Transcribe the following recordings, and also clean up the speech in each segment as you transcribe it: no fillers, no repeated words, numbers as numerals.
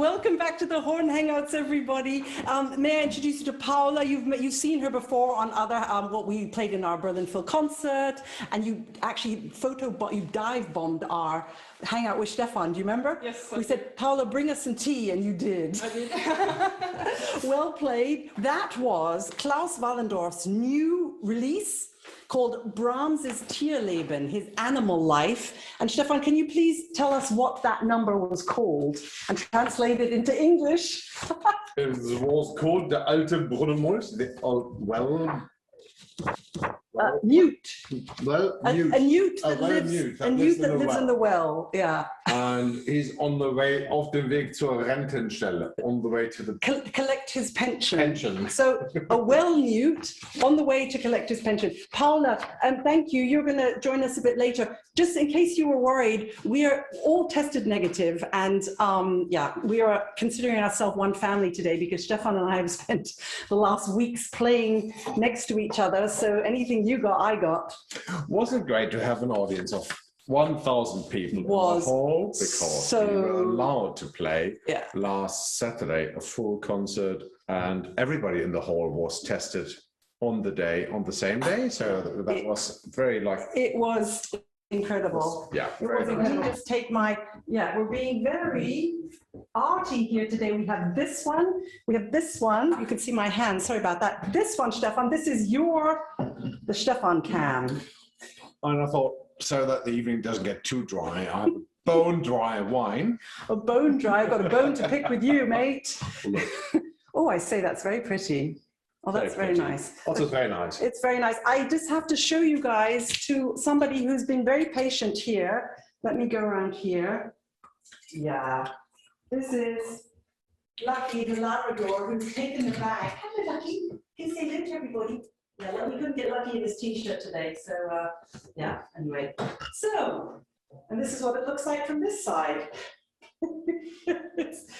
Welcome back to the Horn Hangouts, everybody. May I introduce you to Paula? You've seen her before on other what we played in our Berlin Phil concert, and you actually you dive bombed our hangout with Stefan. Do you remember? Yes. We said, Paula, bring us some tea, and you did. I did. Well played. That was Klaus Wallendorf's new release called Brahms's Tierleben, his animal life. And Stefan, can you please tell us what that number was called and translate it into English? It was called the Alte Brunnenmulch, the Newt. Well, A newt that lives in the well, yeah. And he's on the way, auf dem Weg zur Rentenstelle, on the way to the collect his pension. pension. So a well newt on the way to collect his pension. Paula, thank you. You're going to join us a bit later. Just in case you were worried, we are all tested negative, and yeah, we are considering ourselves one family today because Stefan and I have spent the last weeks playing next to each other. So anything you got, I got. Was it great to have an audience of 1,000 people in the hall, because we were allowed to play last Saturday a full concert, and everybody in the hall was tested on the same day. So that was very it was incredible. Yeah, it was incredible. Just take my we're being very arty here today. We have this one. We have this one. You can see my hand. Sorry about that. This one, Stefan. This is the Stefan can. And I thought, so that the evening doesn't get too dry, I have a bone dry wine. A bone dry. I've got a bone to pick with you, mate. Oh, I say that's very pretty. Oh, that's very nice. Also very nice. It's very nice. I just have to show you guys to somebody who's been very patient here. Let me go around here. Yeah. This is Lucky the Labrador, who's taken the bag. Hello, Lucky. Can you say hello to everybody? Yeah, we couldn't get Lucky in his t-shirt today, so yeah, anyway. So, and this is what it looks like from this side.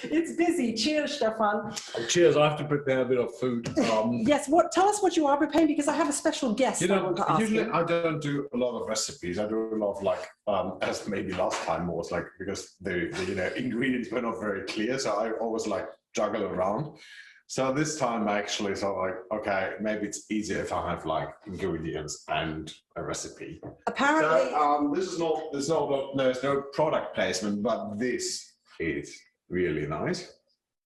It's busy. Cheers, Stefan. Oh, cheers. I have to prepare a bit of food. Yes, tell us what you are preparing, because I have a special guest. You know, usually I don't do a lot of recipes. I do a lot of, like, as maybe last time was like, because the ingredients were not very clear, so I always like juggle around. So this time I actually thought, like, okay, maybe it's easier if I have like ingredients and a recipe. Apparently, so, there's no product placement, but this is really nice.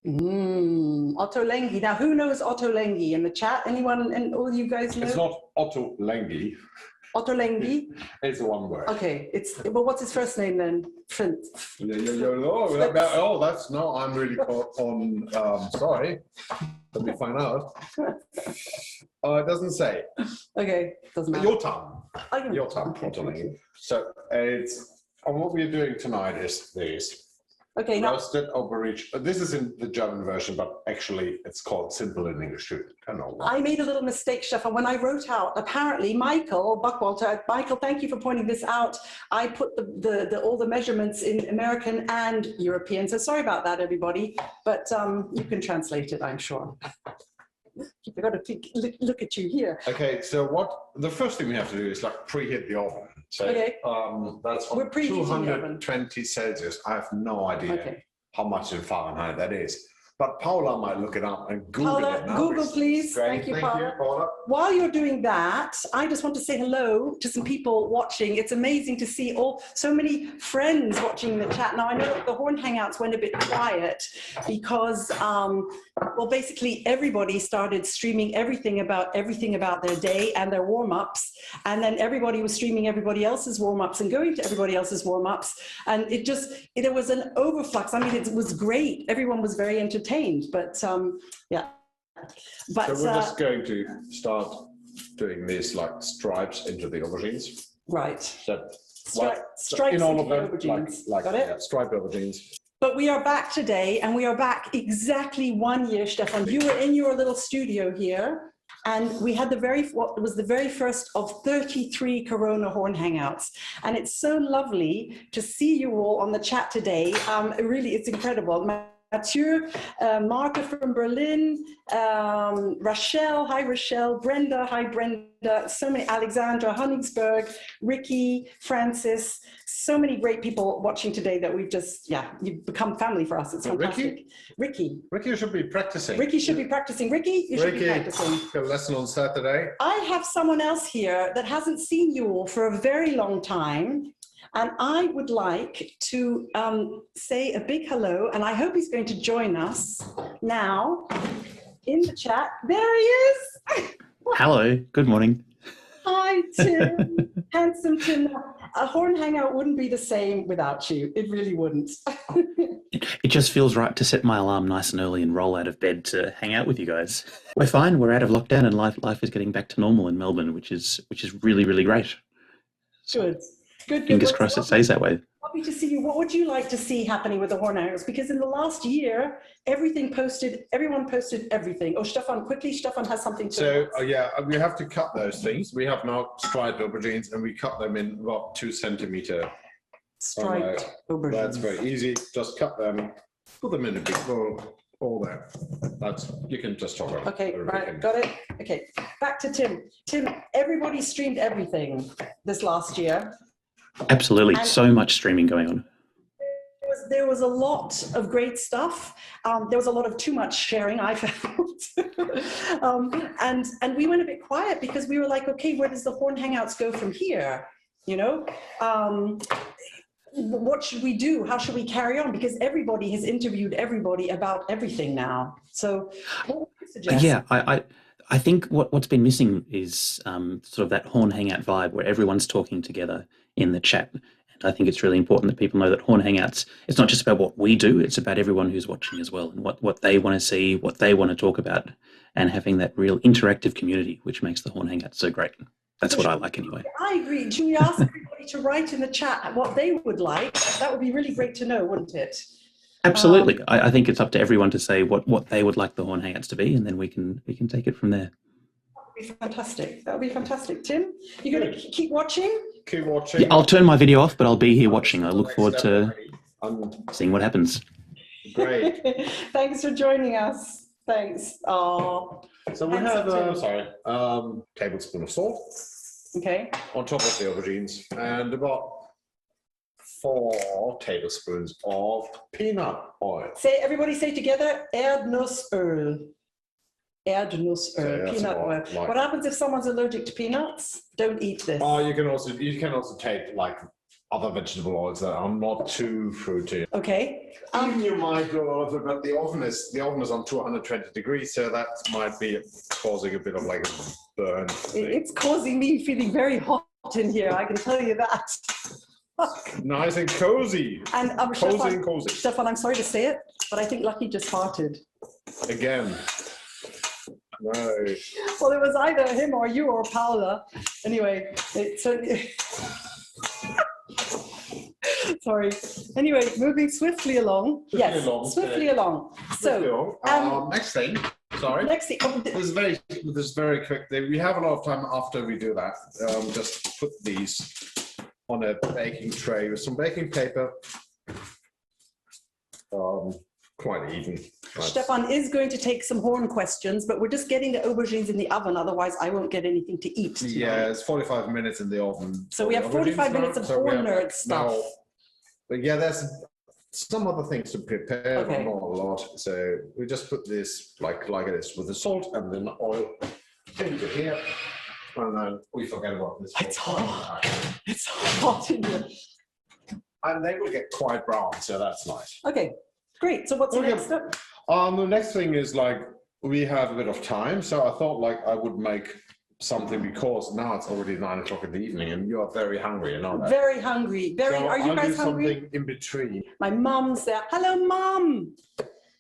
Otto Lengi. Now, who knows Otto Lengi in the chat? Anyone? And all you guys know? It's not Otto Lengi. Otto Lengi? It's one word. Okay, but what's his first name then? Fritz. Oh, that's no, I'm really caught on, sorry. Let me find out. It doesn't say. Okay, doesn't matter. Your tongue. Your tongue, Otto Lengi. So what we're doing tonight is this. Okay, now roasted overreach. This is in the German version, but actually it's called simple in English too. I don't know why. I made a little mistake, Stefan. When I wrote out, apparently Michael Buckwalter, Michael, thank you for pointing this out. I put all the measurements in American and European. So sorry about that, everybody. But you can translate it, I'm sure. I've got to look at you here. Okay, so the first thing we have to do is like preheat the oven. So that's on 220 Celsius. I have no idea how much in Fahrenheit that is. But Paula might look it up and Google it now. Google, please. Thank you, Paula. While you're doing that, I just want to say hello to some people watching. It's amazing to see so many friends watching the chat. Now, I know the Horn Hangouts went a bit quiet because, well, basically everybody started streaming everything about their day and their warm-ups. And then everybody was streaming everybody else's warm-ups and going to everybody else's warm-ups. And it was an overflux. I mean, it was great. Everyone was very entertained. But yeah. But so we're just going to start doing these like stripes into the aubergines. Right. So, stripes in all into of them, the aubergines. like Got it? Yeah, striped aubergines. But we are back today, and we are back exactly 1 year, Stefan. You were in your little studio here, and we had what was the very first of 33 Corona Horn Hangouts. And it's so lovely to see you all on the chat today. Really, it's incredible. Mathieu, Marco from Berlin, Rachel, hi Rachel, Brenda, hi Brenda, so many, Alexandra, Hunningsberg, Ricky, Francis, so many great people watching today that we've just, yeah, you've become family for us. It's fantastic. Ricky should be practicing. Ricky should be practicing. Ricky, you should be practicing. Got a lesson on Saturday. I have someone else here that hasn't seen you all for a very long time. And I would like to say a big hello, and I hope he's going to join us now in the chat. There he is. Hello, good morning. Hi, Tim. Handsome Tim. A Horn Hangout wouldn't be the same without you. It really wouldn't. It just feels right to set my alarm nice and early and roll out of bed to hang out with you guys. We're fine. We're out of lockdown, and life is getting back to normal in Melbourne, which is really, really great. Good. Good. Fingers crossed it stays that way. Lovely to see you. What would you like to see happening with the Horn Hangouts? Because in the last year, everyone posted everything. Oh, Stefan, quickly, Stefan has something to So, yeah, we have to cut those things. We have now striped aubergines, and we cut them in about 2 centimeter. striped aubergines. That's very easy. Just cut them, put them in a big bowl, all there. That's, you can just talk about it. Okay, right, got it. Okay, back to Tim. Tim, everybody streamed everything this last year. Absolutely, so much streaming going on. There was a lot of great stuff. There was a lot of too much sharing, I found. And we went a bit quiet because we were like, okay, where does the Horn Hangouts go from here? You know, what should we do? How should we carry on? Because everybody has interviewed everybody about everything now. So what would you suggest? Yeah, I think what's been missing is sort of that Horn Hangout vibe where everyone's talking together in the chat. And I think it's really important that people know that Horn Hangouts, it's not just about what we do, it's about everyone who's watching as well, and what they want to see, what they want to talk about, and having that real interactive community, which makes the Horn Hangouts so great. That's what I like anyway. I agree. Should we ask everybody to write in the chat what they would like? That would be really great to know, wouldn't it? Absolutely. I think it's up to everyone to say what they would like the Horn Hangouts to be, and then we can take it from there. That would be fantastic. That would be fantastic. Tim, you're going to keep watching? Keep watching. Yeah, I'll turn my video off, but I'll be here watching. I look forward to seeing what happens. Great. Thanks for joining us. Thanks. Oh. So we have, tablespoon of salt. Okay. On top of the aubergines, and about 4 tablespoons of peanut oil. Everybody say together, Erdnussöl. Erdnussöl, peanut oil. Like, what happens if someone's allergic to peanuts? Don't eat this. Oh, you can also take like other vegetable oils that are not too fruity. Okay. Even you might go over, but the oven is on 220 degrees, so that might be causing a bit of like a burn. It's causing me feeling very hot in here, I can tell you that. Nice and cozy. And cozy. Stefan, I'm sorry to say it, but I think Lucky just farted. Again. No. Well, it was either him or you or Paula. Anyway, sorry. Anyway, moving swiftly along. Swiftly along. So, next thing. Sorry. Next thing. This is very quick. We have a lot of time after we do that. Just put these on a baking tray with some baking paper. Quite even. Stefan is going to take some Horn questions, but we're just getting the aubergines in the oven. Otherwise, I won't get anything to eat. Yeah, it's 45 minutes in the oven. So we have 45 minutes of Horn nerd stuff. But yeah, there's some other things to prepare, okay. Not a lot. So we just put this like this with the salt and then the oil into here. And then we forget about this. It's hot. It's hot in here. And they will get quite brown, so that's nice. Okay, great. So what's the next step? The next thing is like, we have a bit of time. So I thought like I would make something because now it's already 9 o'clock in the evening and you are very hungry, you know that? Very hungry. Are you guys hungry? Something in between. My mom's there. Hello, Mom.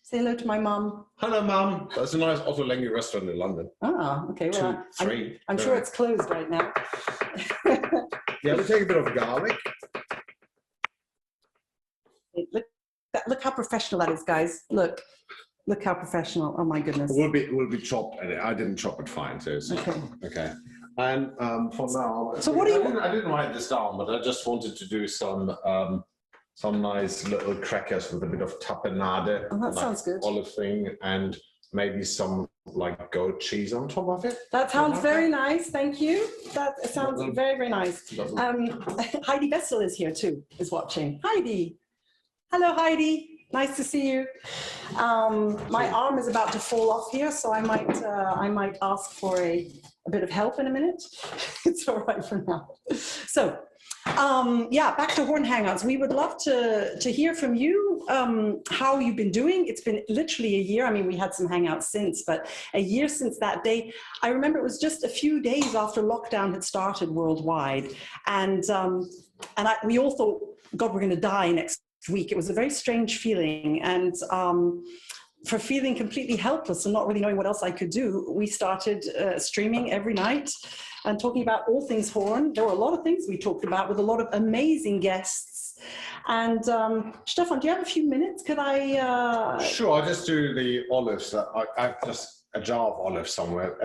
Say hello to my mom. Hello, Mum. That's a nice Otto Lengi restaurant in London. Ah, okay. Well, 2, 3. I'm sure it's closed right now. Yeah, we take a bit of garlic. Look how professional that is, guys. Look how professional. Oh my goodness. It will be chopped, and I didn't chop it fine, so it's okay. And for now, so what do you? I didn't write this down, but I just wanted to do some some nice little crackers with a bit of tapenade. Oh, that sounds good. Olive thing, and maybe some like goat cheese on top of it. That sounds very nice. Thank you. That sounds very, very nice. Heidi Bissell is here too, is watching. Heidi. Hello, Heidi. Nice to see you. My arm is about to fall off here, so I might ask for a bit of help in a minute. It's all right for now. So, yeah, back to Horn Hangouts. We would love to hear from you how you've been doing. It's been literally a year. I mean, we had some Hangouts since, but a year since that day. I remember it was just a few days after lockdown had started worldwide, and we all thought, God, we're going to die next week. It was a very strange feeling, and for feeling completely helpless and not really knowing what else I could do, we started streaming every night and talking about all things horn. There were a lot of things we talked about with a lot of amazing guests. And Stefan, do you have a few minutes? Could I? Sure, I'll just do the olives. I've just a jar of olives somewhere.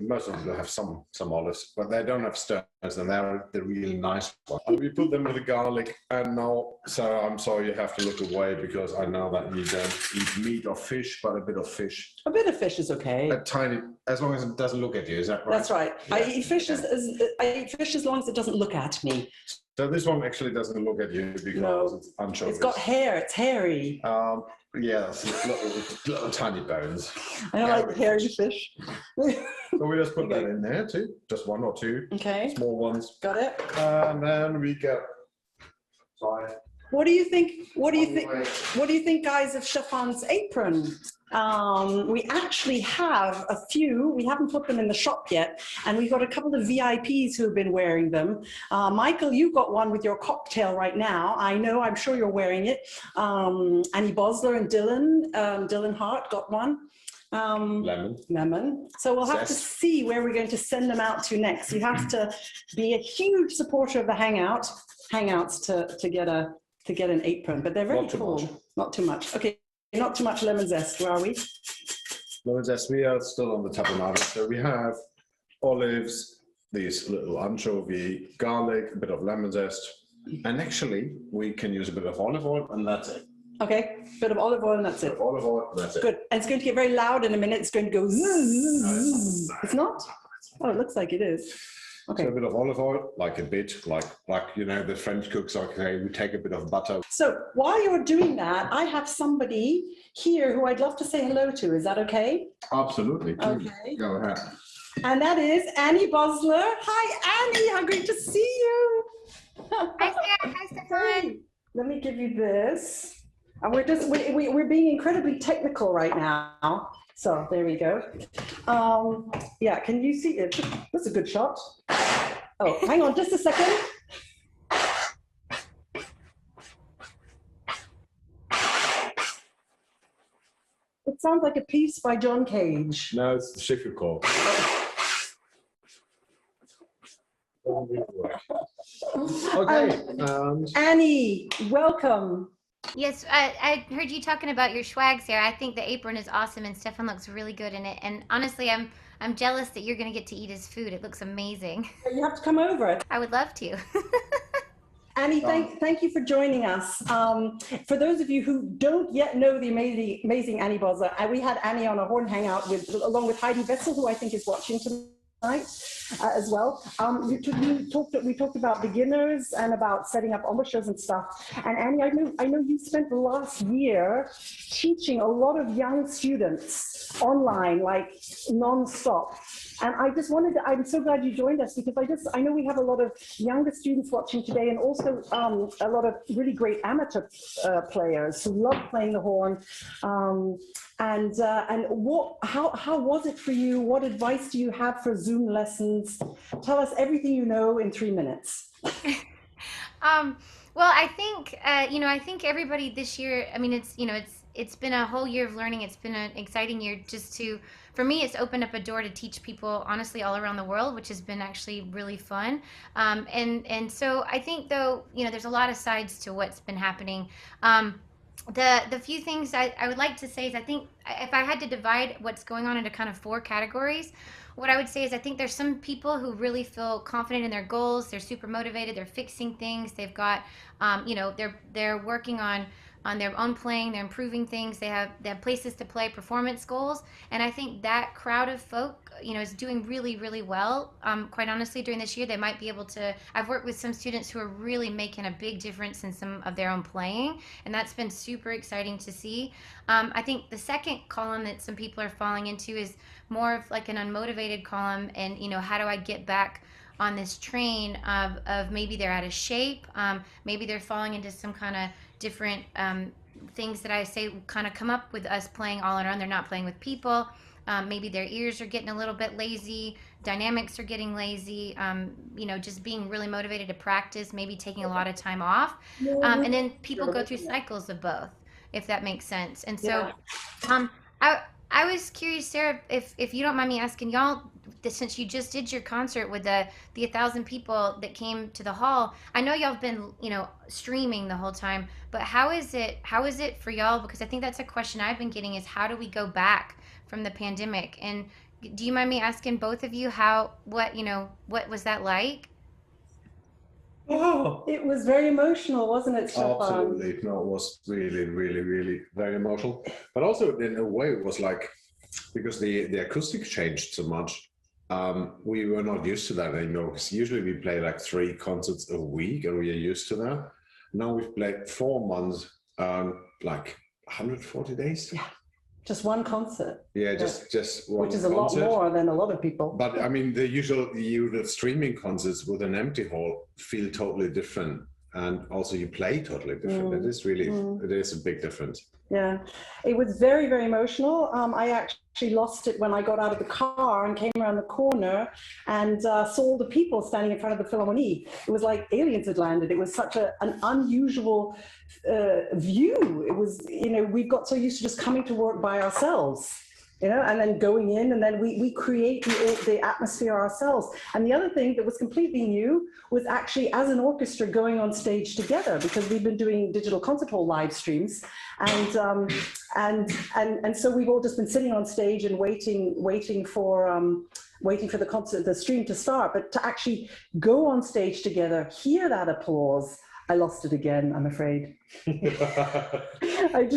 Most of them have some olives, but they don't have stones, and they're the really nice ones. And we put them with the garlic, and now, so I'm sorry you have to look away because I know that you don't eat meat or fish, but a bit of fish. A bit of fish is okay. A tiny, as long as it doesn't look at you, is that right? That's right. Yeah. I eat fish as long as it doesn't look at me. So this one actually doesn't look at you because it's anchovies. It's got hair, it's hairy. Yes, little tiny bones. I don't like hairy fish. So we just put that in there too, just one or two small ones. Got it. And then we get. Sorry. What do you think? What do you think, guys, of Stefan's apron? We actually have a few. We haven't put them in the shop yet, and we've got a couple of VIPs who have been wearing them. Michael, you've got one with your cocktail right now. I'm sure you're wearing it. Annie Bosler and Dylan Hart got one. Lemon. So we'll have to see where we're going to send them out to next. You have to be a huge supporter of the Hangouts to get an apron, but they're very cool. Not too much. Okay. Not too much lemon zest, where are we? Lemon zest, we are still on the tapenade. So we have olives, these little anchovy, garlic, a bit of lemon zest, and actually we can use a bit of olive oil, and that's it. Okay, bit of olive oil and that's it. Olive oil, that's it. Good. And it's going to get very loud in a minute. It's going to go zzz. It's not? Oh, it looks like it is. Okay. So a bit of olive oil, like the French cooks, okay, we take a bit of butter. So while you're doing that, I have somebody here who I'd love to say hello to. Is that okay? Absolutely. Okay. Go ahead. And that is Annie Bosler. Hi, Annie. How great to see you. Hi, Sarah. Hi, Stefan. Let me give you this. And we're being incredibly technical right now. So there we go. Yeah, can you see it? That's a good shot. Oh, hang on just a second. It sounds like a piece by John Cage. No, it's the Sheffield call. Okay. Annie, welcome. Yes, I heard you talking about your swag, Sarah. I think the apron is awesome, and Stefan looks really good in it. And honestly, I'm jealous that you're going to get to eat his food. It looks amazing. You have to come over. I would love to. Annie, thank you for joining us. For those of you who don't yet know the amazing Annie Bosler, we had Annie on a Horn Hangout along with Heidi Bissell, who I think is watching tonight as well. We talked about beginners and about setting up embouchures and stuff. And Annie, I know you spent the last year teaching a lot of young students online, like non-stop. And I'm so glad you joined us, because I know we have a lot of younger students watching today, and also a lot of really great amateur players who love playing the horn. And how was it for you? What advice do you have for Zoom lessons? Tell us everything you know in 3 minutes. Well, I think everybody this year, I mean, it's been a whole year of learning. It's been an exciting year for me, it's opened up a door to teach people, honestly, all around the world, which has been actually really fun. And so I think, though, there's a lot of sides to what's been happening. the few things I would like to say is I think if I had to divide what's going on into kind of four categories, what I would say is I think there's some people who really feel confident in their goals. They're super motivated. They're fixing things. They've got, they're working on their own playing. They're improving things. They have places to play, performance goals, and I think that crowd of folk, is doing really really well. Quite honestly, during this year, they might be able to. I've worked with some students who are really making a big difference in some of their own playing, and that's been super exciting to see. I think the second column that some people are falling into is more of like an unmotivated column, and how do I get back on this train of maybe they're out of shape, maybe they're falling into some kind of different things that I say kind of come up with us playing all on our own. They're not playing with people. Maybe their ears are getting a little bit lazy. Dynamics are getting lazy. Just being really motivated to practice, maybe taking a lot of time off. And then people go through cycles of both, if that makes sense. And so I, I was curious, Sarah, if you don't mind me asking y'all, since you just did your concert with the 1,000 people that came to the hall, I know y'all have been streaming the whole time, but how is it for y'all? Because I think that's a question I've been getting, is how do we go back from the pandemic? And do you mind me asking both of you what was that like? Oh, it was very emotional, wasn't it, Stefan? Absolutely. No, it was really, really, really very emotional. But also in a way it was like, because the acoustic changed so much, we were not used to that anymore. Because usually we play like 3 concerts a week and we are used to that. Now we've played 4 months, like 140 days. Yeah. Just one concert. Yeah, just one Which is a concert. lot more than a lot of people. But I mean, the usual streaming concerts with an empty hall feel totally different. And also you play totally different. It is really, it is a big difference. Yeah, it was very, very emotional. I actually lost it when I got out of the car and came around the corner and saw all the people standing in front of the Philharmonie. It was like aliens had landed. It was such an unusual view. It was, we've got so used to just coming to work by ourselves, and then going in, and then we create the atmosphere ourselves. And the other thing that was completely new was actually, as an orchestra, going on stage together, because we've been doing digital concert hall live streams, and so we've all just been sitting on stage and waiting for the concert, the stream to start. But to actually go on stage together, hear that applause, I lost it again, I'm afraid. I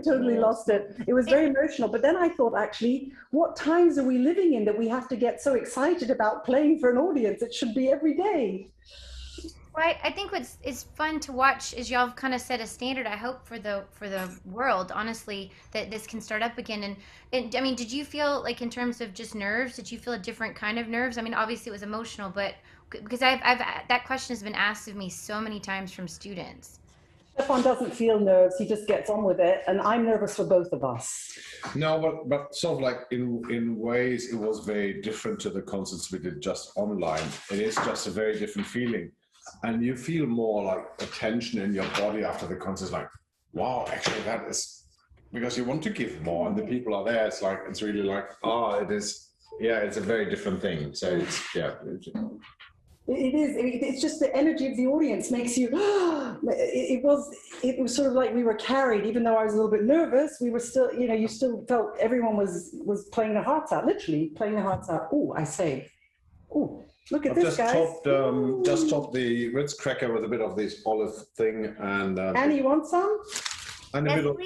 totally lost it. It was very emotional. But then I thought, actually, what times are we living in that we have to get so excited about playing for an audience? It should be every day. Well, I think what's is fun to watch is y'all have kind of set a standard, I hope, for the world, honestly, that this can start up again. And I mean, did you feel like, in terms of just nerves, did you feel a different kind of nerves? I mean, obviously it was emotional, but because I've that question has been asked of me so many times from students. Stefan doesn't feel nerves, he just gets on with it, and I'm nervous for both of us. No, but sort of like in ways it was very different to the concerts we did just online. It is just a very different feeling. And you feel more like a tension in your body after the concert, like, wow, actually that is, because you want to give more and the people are there. It's like, it's really like, it is, yeah, it's a very different thing. So it's, yeah. It is. It's just the energy of the audience makes you. It was sort of like we were carried, even though I was a little bit nervous. We were still, you still felt everyone was playing their hearts out, literally playing their hearts out. Oh, I say, oh, look at this, guys. Just topped the Ritz cracker with a bit of this olive thing, and Annie, you want some? And a bit of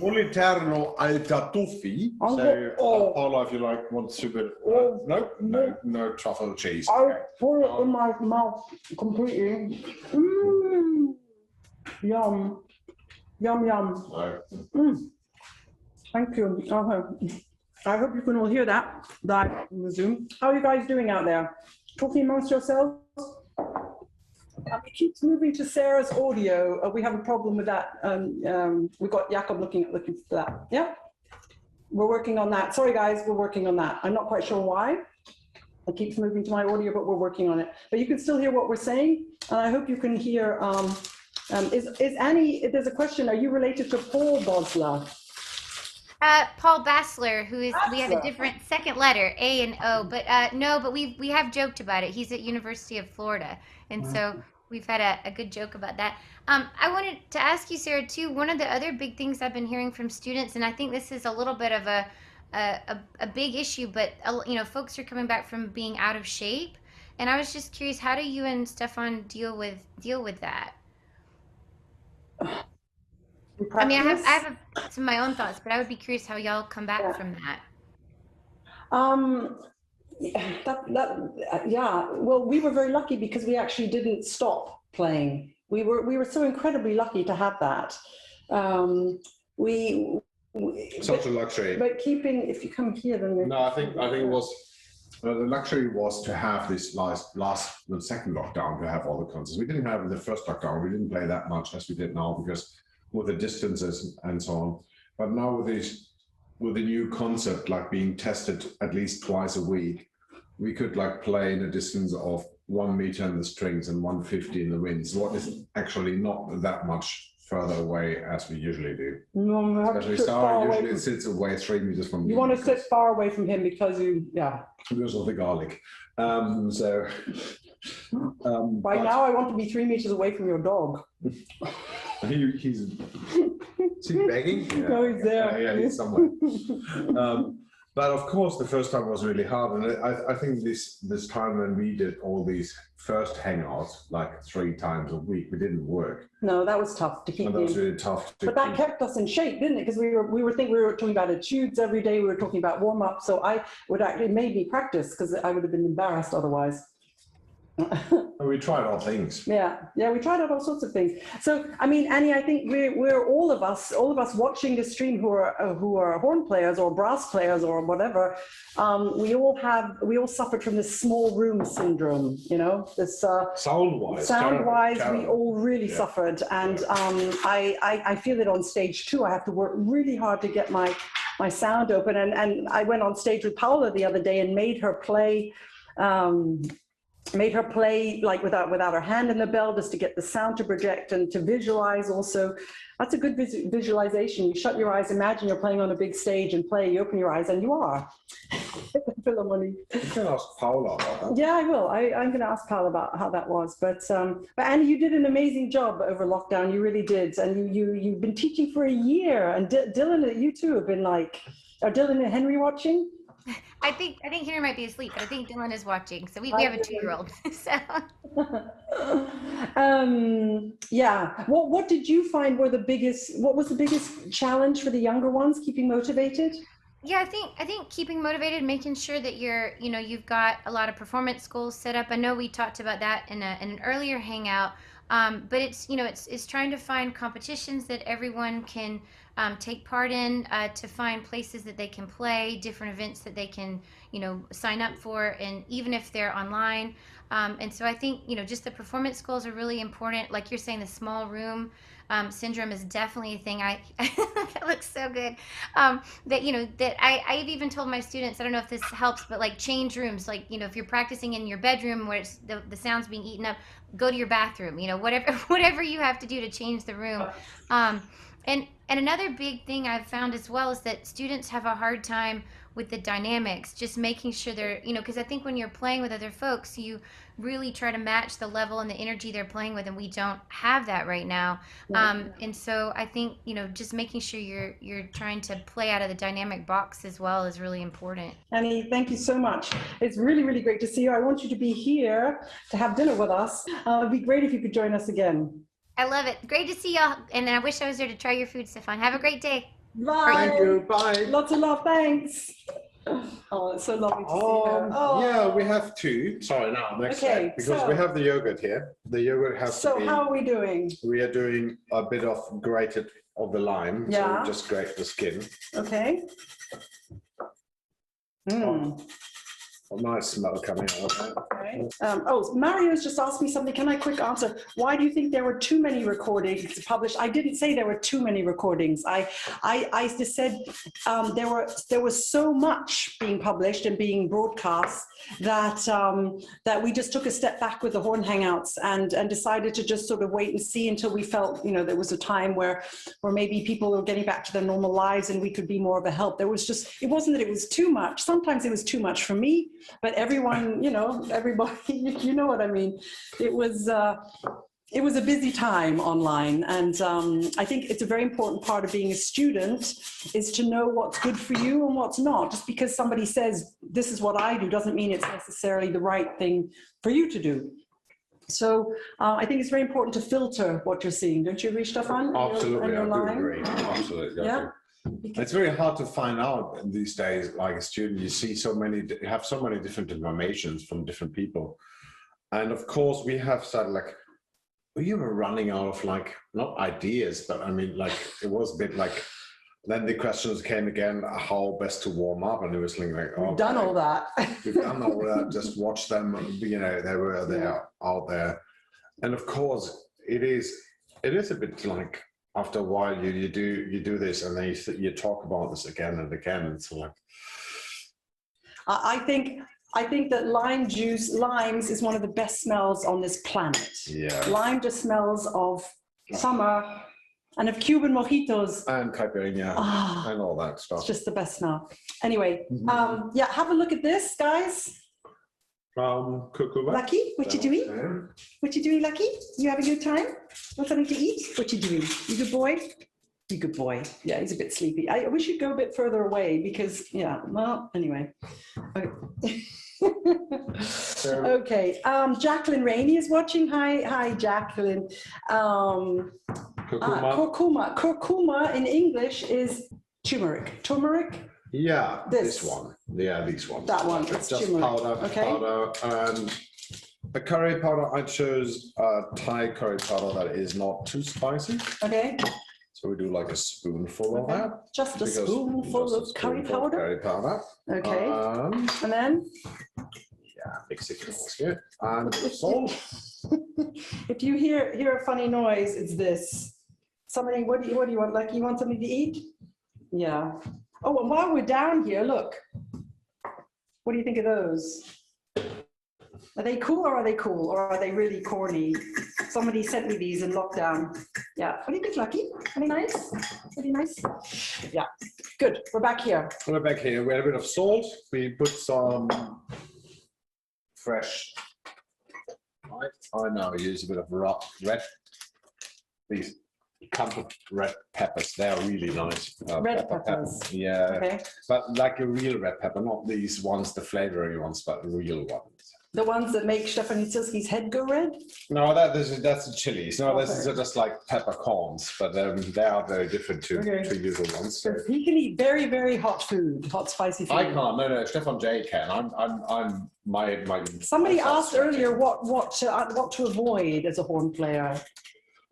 Moliterno al tartufi. So, Paula, if you like, want to bit. No truffle cheese. I put it in my mouth completely. Yum, yum, yum. Thank you. I hope you can all hear that live on the Zoom. How are you guys doing out there? Talking amongst yourselves? It keeps moving to Sarah's audio. We have a problem with that. We've got Jakob looking for that. Yeah, we're working on that. Sorry, guys, we're working on that. I'm not quite sure why. It keeps moving to my audio, but we're working on it. But you can still hear what we're saying, and I hope you can hear. Is Annie? There's a question. Are you related to Paul Bosler? Paul Bosler, who is, we have a different second letter, A and O, but no, but we have joked about it. He's at University of Florida, and so we've had a good joke about that. I wanted to ask you, Sarah, too, one of the other big things I've been hearing from students, and I think this is a little bit of a big issue, but you know, folks are coming back from being out of shape, and I was just curious, how do you and Stefan deal with that? I mean, I have some of my own thoughts, but I would be curious how y'all come back from that. Yeah, well, we were very lucky because we actually didn't stop playing. We were so incredibly lucky to have that. Such a luxury. But keeping, if you come here, then no, I think it was the luxury was to have this the second lockdown, to have all the concerts. We didn't have the first lockdown. We didn't play that much as we did now because with the distances and so on. But now with the new concept, like being tested at least twice a week, we could like play in a distance of 1 meter in the strings and 150 in the winds. What is actually not that much further away as we usually do. No, especially Sarah usually sits away 3 meters from me. You want to sit far away from him because because of the garlic. By now I want to be 3 meters away from your dog. He's begging? Yeah. No, he's there. Yeah, he's somewhere. But of course, the first time was really hard, and I think this time when we did all these first hangouts, like 3 times a week, we didn't work. No, that was tough to keep. And that was really tough. But that kept us in shape, didn't it? Because we were talking about etudes every day. We were talking about warm up. So it made me practice because I would have been embarrassed otherwise. We tried all things. Yeah, we tried out all sorts of things. So, I mean, Annie, I think we're all of us watching this stream who are horn players or brass players or whatever. We all suffered from this small room syndrome. You know, this sound-wise, we all really suffered, and I feel it on stage too. I have to work really hard to get my sound open, and I went on stage with Paula the other day and made her play. Like without her hand in the bell, just to get the sound to project and to visualize also. That's a good visualization. You shut your eyes, imagine you're playing on a big stage and play, you open your eyes and you are. Philharmonic. You can ask Paula about that. Yeah, I will. I'm going to ask Paula about how that was. But Annie, you did an amazing job over lockdown. You really did. And you've been teaching for a year. And Dylan, you too have been like, are Dylan and Henry watching? I think Henry might be asleep, but I think Dylan is watching. So we have a 2-year-old. So. Yeah. What did you find what was the biggest challenge for the younger ones, keeping motivated? Yeah, I think keeping motivated, making sure that you've got a lot of performance goals set up. I know we talked about that in an earlier hangout. But it's trying to find competitions that everyone can take part in, to find places that they can play, different events that they can, sign up for, and even if they're online. And so I think, just the performance goals are really important. Like you're saying, the small room syndrome is definitely a thing. That looks so good. That I've even told my students, I don't know if this helps, but like change rooms, like, if you're practicing in your bedroom where it's the sound's being eaten up, go to your bathroom, whatever you have to do to change the room. And another big thing I've found as well is that students have a hard time with the dynamics, just making sure they're, because I think when you're playing with other folks, you really try to match the level and the energy they're playing with, and we don't have that right now. And so I think, just making sure you're trying to play out of the dynamic box as well is really important. Annie, thank you so much. It's really, really great to see you. I want you to be here to have dinner with us. It'd be great if you could join us again. I love it. Great to see y'all. And I wish I was there to try your food, Stefan. Have a great day. Bye. Thank you. Bye. Lots of love. Thanks. Oh, it's so lovely to see you. Yeah, we have 2. Sorry, now next step, because we have the yogurt here. The yogurt has to be. So how are we doing? We are doing a bit of grated of the lime. Yeah. So we just grate the skin. Okay. A nice smell coming out of that. Okay. Mario's just asked me something. Can I quick answer? Why do you think there were too many recordings published? I didn't say there were too many recordings. I just said there was so much being published and being broadcast that we just took a step back with the Horn Hangouts and decided to just sort of wait and see until we felt, there was a time where maybe people were getting back to their normal lives and we could be more of a help. It wasn't that it was too much. Sometimes it was too much for me. but everyone, you know, everybody, you know what I mean. It was a busy time online, and I think it's a very important part of being a student is to know what's good for you and what's not. Just because somebody says this is what I do doesn't mean it's necessarily the right thing for you to do. So I think it's very important to filter what you're seeing. Don't you agree, Stefan? Absolutely, I do agree. Absolutely. Yeah. It's very hard to find out these days, like a student, you see you have so many different informations from different people. And of course we have started like, we were running out of like, not ideas, but I mean, like, it was a bit like, then the questions came again, how best to warm up, and it was like, oh, we've done all that. We've done all that, just watch them, you know, they were there, out there. And of course, it is a bit like, after a while, you do this, and then you talk about this again and again. It's like, I think that limes is one of the best smells on this planet. Yeah. Lime just smells of summer and of Cuban mojitos. And caipirinha and all that stuff. It's just the best smell. Anyway, yeah, have a look at this, guys. Cucumber. Lucky, what you doing? What you doing, Lucky? You having a good time? Want something to eat? What you doing? You good boy? You good boy. Yeah, he's a bit sleepy. I wish you'd go a bit further away because, yeah, well, anyway. Okay. Okay. Jacqueline Rainey is watching. Hi, Jacqueline. Curcuma. Curcuma in English is turmeric. Turmeric? Yeah, this one. Yeah, this one. That one. It's It's just turmeric. powder, Okay. powder, and the curry powder. I chose Thai curry powder that is not too spicy. Okay. So we do like a spoonful of that. Just a because- spoonful just a of curry spoonful of powder. Curry powder. Okay. And then? Yeah, mix it here. And salt. If you hear a funny noise, it's this. Somebody, what do you want? Like, you want something to eat? Yeah. Oh, and while we're down here, look. What do you think of those? Are they cool or are they cool? Or are they really corny? Somebody sent me these in lockdown. Yeah. What do you think, Lucky? Are they nice? Are they nice? Yeah. Good. We're back here. We're back here. We had a bit of salt. We put some fresh. I now use a bit of red. These comfort red peppers. They are really nice. Red peppers. Yeah. Okay. But like a real red pepper, not these ones, the flavory ones, but real ones. The ones that make Stefan Nitzilski's head go red? No, that's the chilies. No, Okay. this is just like peppercorns, but they are very different to usual ones. So. He can eat very, very hot food, hot spicy food. I can't. No. Stefan J can. I'm my. Somebody asked earlier what to avoid as a horn player.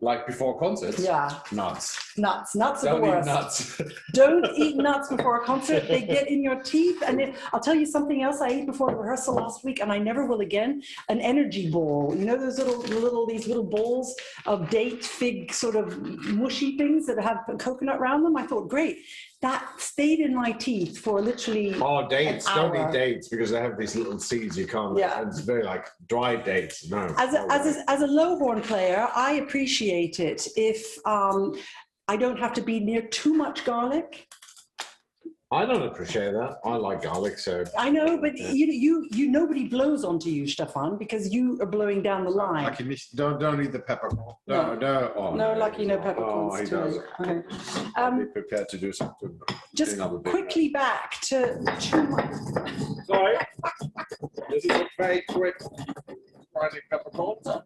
Like before concerts. Yeah. Nuts. Nuts are the Don't eat worst. nuts. Don't eat nuts before a concert. They get in your teeth. And I'll tell you something else I ate before the rehearsal last week, and I never will again. An energy ball. You know those these little balls of date, fig, sort of mushy things that have coconut around them? I thought, great. That stayed in my teeth for literally Dates. an Don't hour. eat dates because they have these little seeds you can't. Yeah. It's very like dry dates. No. As a low horn player, I appreciate it if I don't have to be near too much garlic. I don't appreciate that. I like garlic, so. I know, but you nobody blows onto you, Stefan, because you are blowing down the line. Lucky, don't eat the peppercorn. No. No. Oh, No, Lucky, no peppercorns. Oh, he too. does. Okay. Be prepared to do something. Just quickly back to Sorry. This is a very quick rising peppercorns. That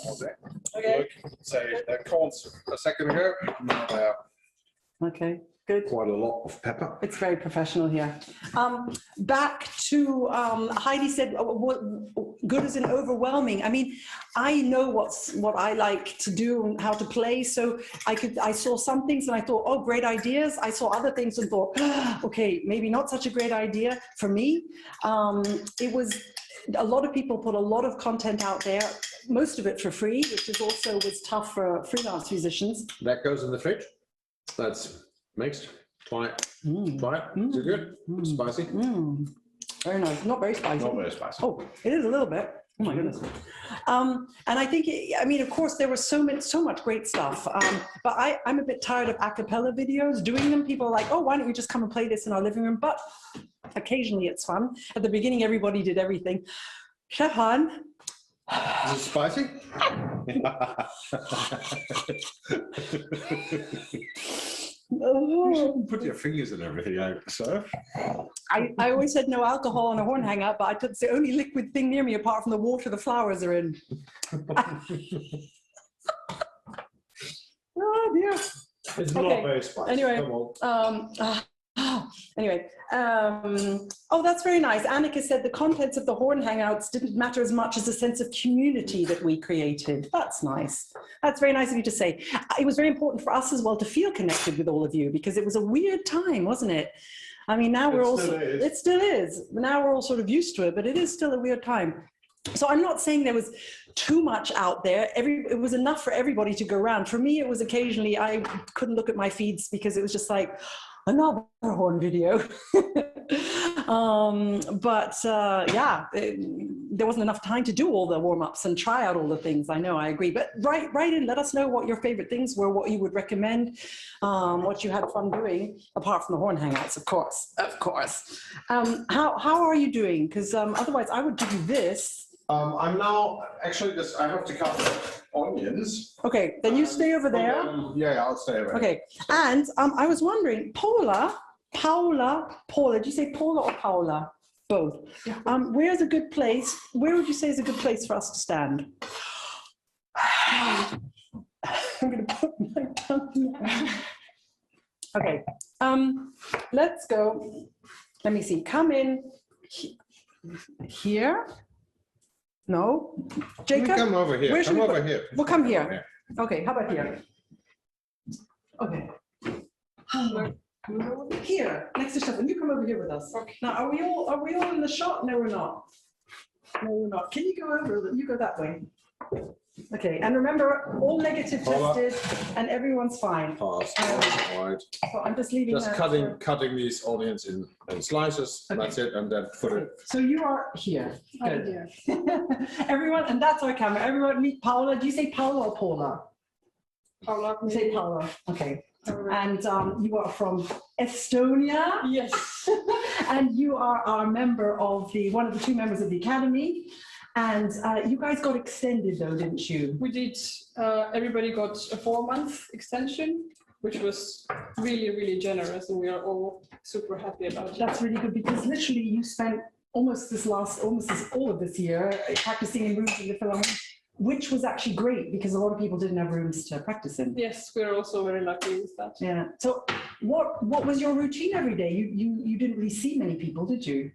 was it. Okay. Look, say the corns a second ago. Now they're Okay, good. quite a lot of pepper. It's very professional here. Back to Heidi said, good as in overwhelming. I mean, I know what I like to do and how to play. So I saw some things and I thought, oh, great ideas. I saw other things and thought, okay, maybe not such a great idea for me. It was a lot of people put a lot of content out there, most of it for free, which is also was tough for freelance musicians. That goes in the fridge. That's mixed. Try it. Try it. Is it good? Spicy? Very nice. Not very spicy. Not very spicy. Oh, it is a little bit. Oh my goodness. And I think, I mean, of course, there was so much great stuff. But I'm a bit tired of a cappella videos, doing them. People are like, oh, why don't we just come and play this in our living room? But occasionally it's fun. At the beginning, everybody did everything. Stefan. Is it spicy? You shouldn't put your fingers in everything I serve. I always said no alcohol on a horn hangout, but it's the only liquid thing near me apart from the water the flowers are in. Oh dear. It's not very spicy. Anyway, oh, that's very nice. Annika said the contents of the horn hangouts didn't matter as much as the sense of community that we created. That's nice. That's very nice of you to say. It was very important for us as well to feel connected with all of you because it was a weird time, wasn't it? I mean, now it still is. Now we're all sort of used to it, but it is still a weird time. So I'm not saying there was too much out there. It was enough for everybody to go around. For me, it was occasionally, I couldn't look at my feeds because it was just like, another horn video. There wasn't enough time to do all the warm-ups and try out all the things. I know, I agree. But write in, let us know what your favorite things were, what you would recommend, what you had fun doing, apart from the horn hangouts, of course. Of course. How are you doing? Because otherwise I would give you this. I'm now actually I have to cut onions. Okay, then you stay over there. Yeah, I'll stay over there. Okay, and I was wondering, Paula, did you say Paula or Paula? Both. Yeah. Where's a good place? Where would you say is a good place for us to stand? I'm going to put my tongue there. Okay, let's go. Let me see. Come in here. No, Jacob. You come over here. Come over here. We'll come here. Okay, how about here? Okay. Here, next to Stefan. You come over here with us. Okay. Now, are we all in the shot? No, we're not. No, we're not. Can you go over? You go that way. Okay, and remember, all negative tested, and everyone's fine. Pass. Right. So I'm just leaving. Just cutting these onions in slices. Okay. That's it, and then put it. So you are here. Good. Everyone, and that's our camera. Everyone, meet Paula. Do you say Paula or Paula? Paula. You say Paula. Okay. And you are from Estonia. Yes. And you are our member of one of the 2 members of the Academy. And you guys got extended though, didn't you? We did. Everybody got a 4-month extension, which was really, really generous, and we are all super happy about it. That's really good because literally you spent almost all of this year practicing in rooms in the Philharmonic, which was actually great because a lot of people didn't have rooms to practice in. Yes, we're also very lucky with that. Yeah. So what was your routine every day? You didn't really see many people, did you?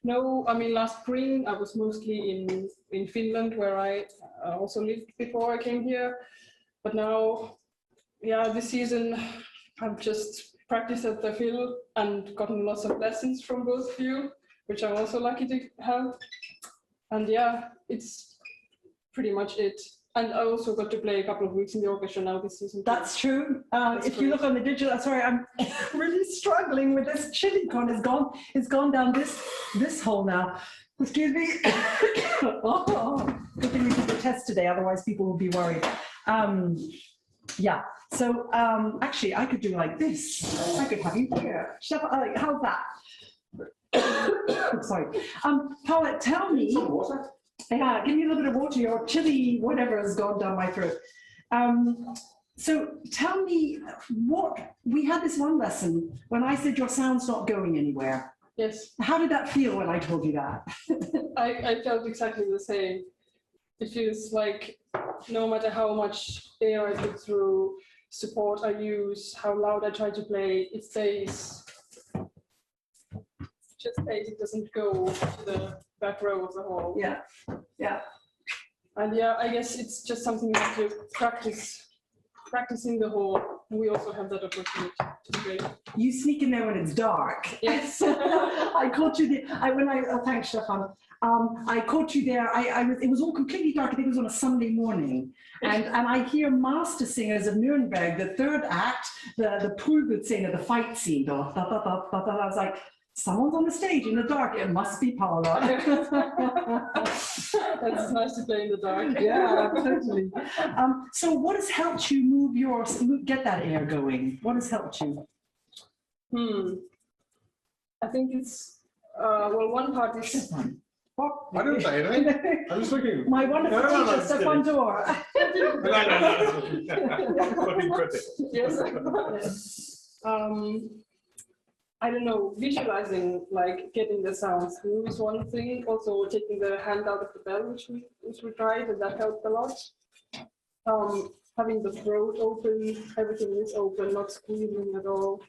No, I mean, last spring I was mostly in Finland, where I also lived before I came here. But now, yeah, this season I've just practiced at the Phil and gotten lots of lessons from both of you, which I'm also lucky to have. And yeah, it's pretty much it. And I also got to play a couple of weeks in the orchestra now this season. That's true. If you look on the digital, sorry, I'm really struggling with this chili con. It's gone down this hole now. Excuse me. Oh, good thing we did the test today, otherwise people will be worried. Yeah. So actually, I could do like this. I could have you here. How's that? Sorry. Paula, tell me. Some water? Yeah, give me a little bit of water. Your chili, whatever, has gone down my throat. So tell me we had this one lesson when I said your sound's not going anywhere. Yes. How did that feel when I told you that? I felt exactly the same. It feels like no matter how much air I put through, support I use, how loud I try to play, it stays. Just stays. It doesn't go to the back row of the hall. Yeah, yeah. And yeah, I guess it's just something that you practice in the hall. And we also have that opportunity to play. You sneak in there when it's dark. Yes. I caught you there. Thanks, Stefan. I caught you there. It was all completely dark. I think it was on a Sunday morning. And I hear master singers of Nuremberg, the 3rd act, the Prügelszene, the fight scene. I was like, someone's on the stage in the dark. It must be Paula. It's nice to play in the dark. Yeah, totally. So what has helped you get that air going? What has helped you? I think it's, well, one part is... I didn't say anything. I was looking. My wonderful teacher, Stefan Dohr. Yes. I don't know, visualizing, like getting the sounds through is one thing. Also taking the hand out of the bell, which we tried, and that helped a lot. Having the throat open, everything is open, not squeezing at all.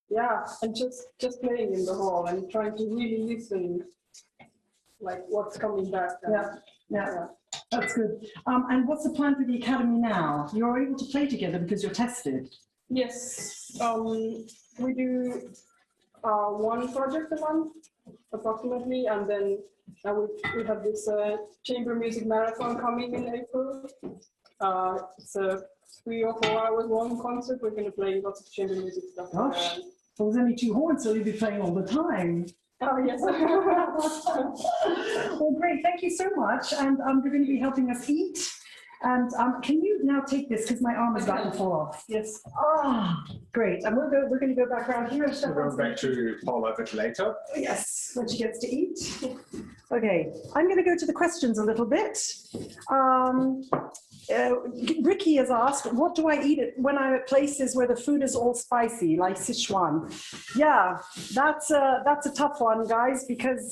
Yeah, and just playing in the hall and trying to really listen, like what's coming back. Yeah, that's good. And what's the plan for the academy now? You're able to play together because you're tested. Yes, we do one project a month, approximately, and then we have this chamber music marathon coming in April. It's a 3 or 4 hours long concert. We're going to play lots of chamber music stuff. Gosh, well, there's only 2 horns, so you'll be playing all the time. Oh, yes. Well, great. Thank you so much. And you're going to be helping us eat. And can you now take this, because my arm is about to fall off? Yes. Ah, great. And we're going to go back around here. We're going back to Paula a bit later. Yes, when she gets to eat. Okay, I'm going to go to the questions a little bit. Ricky has asked, what do I eat when I'm at places where the food is all spicy, like Sichuan? Yeah, that's a tough one, guys, because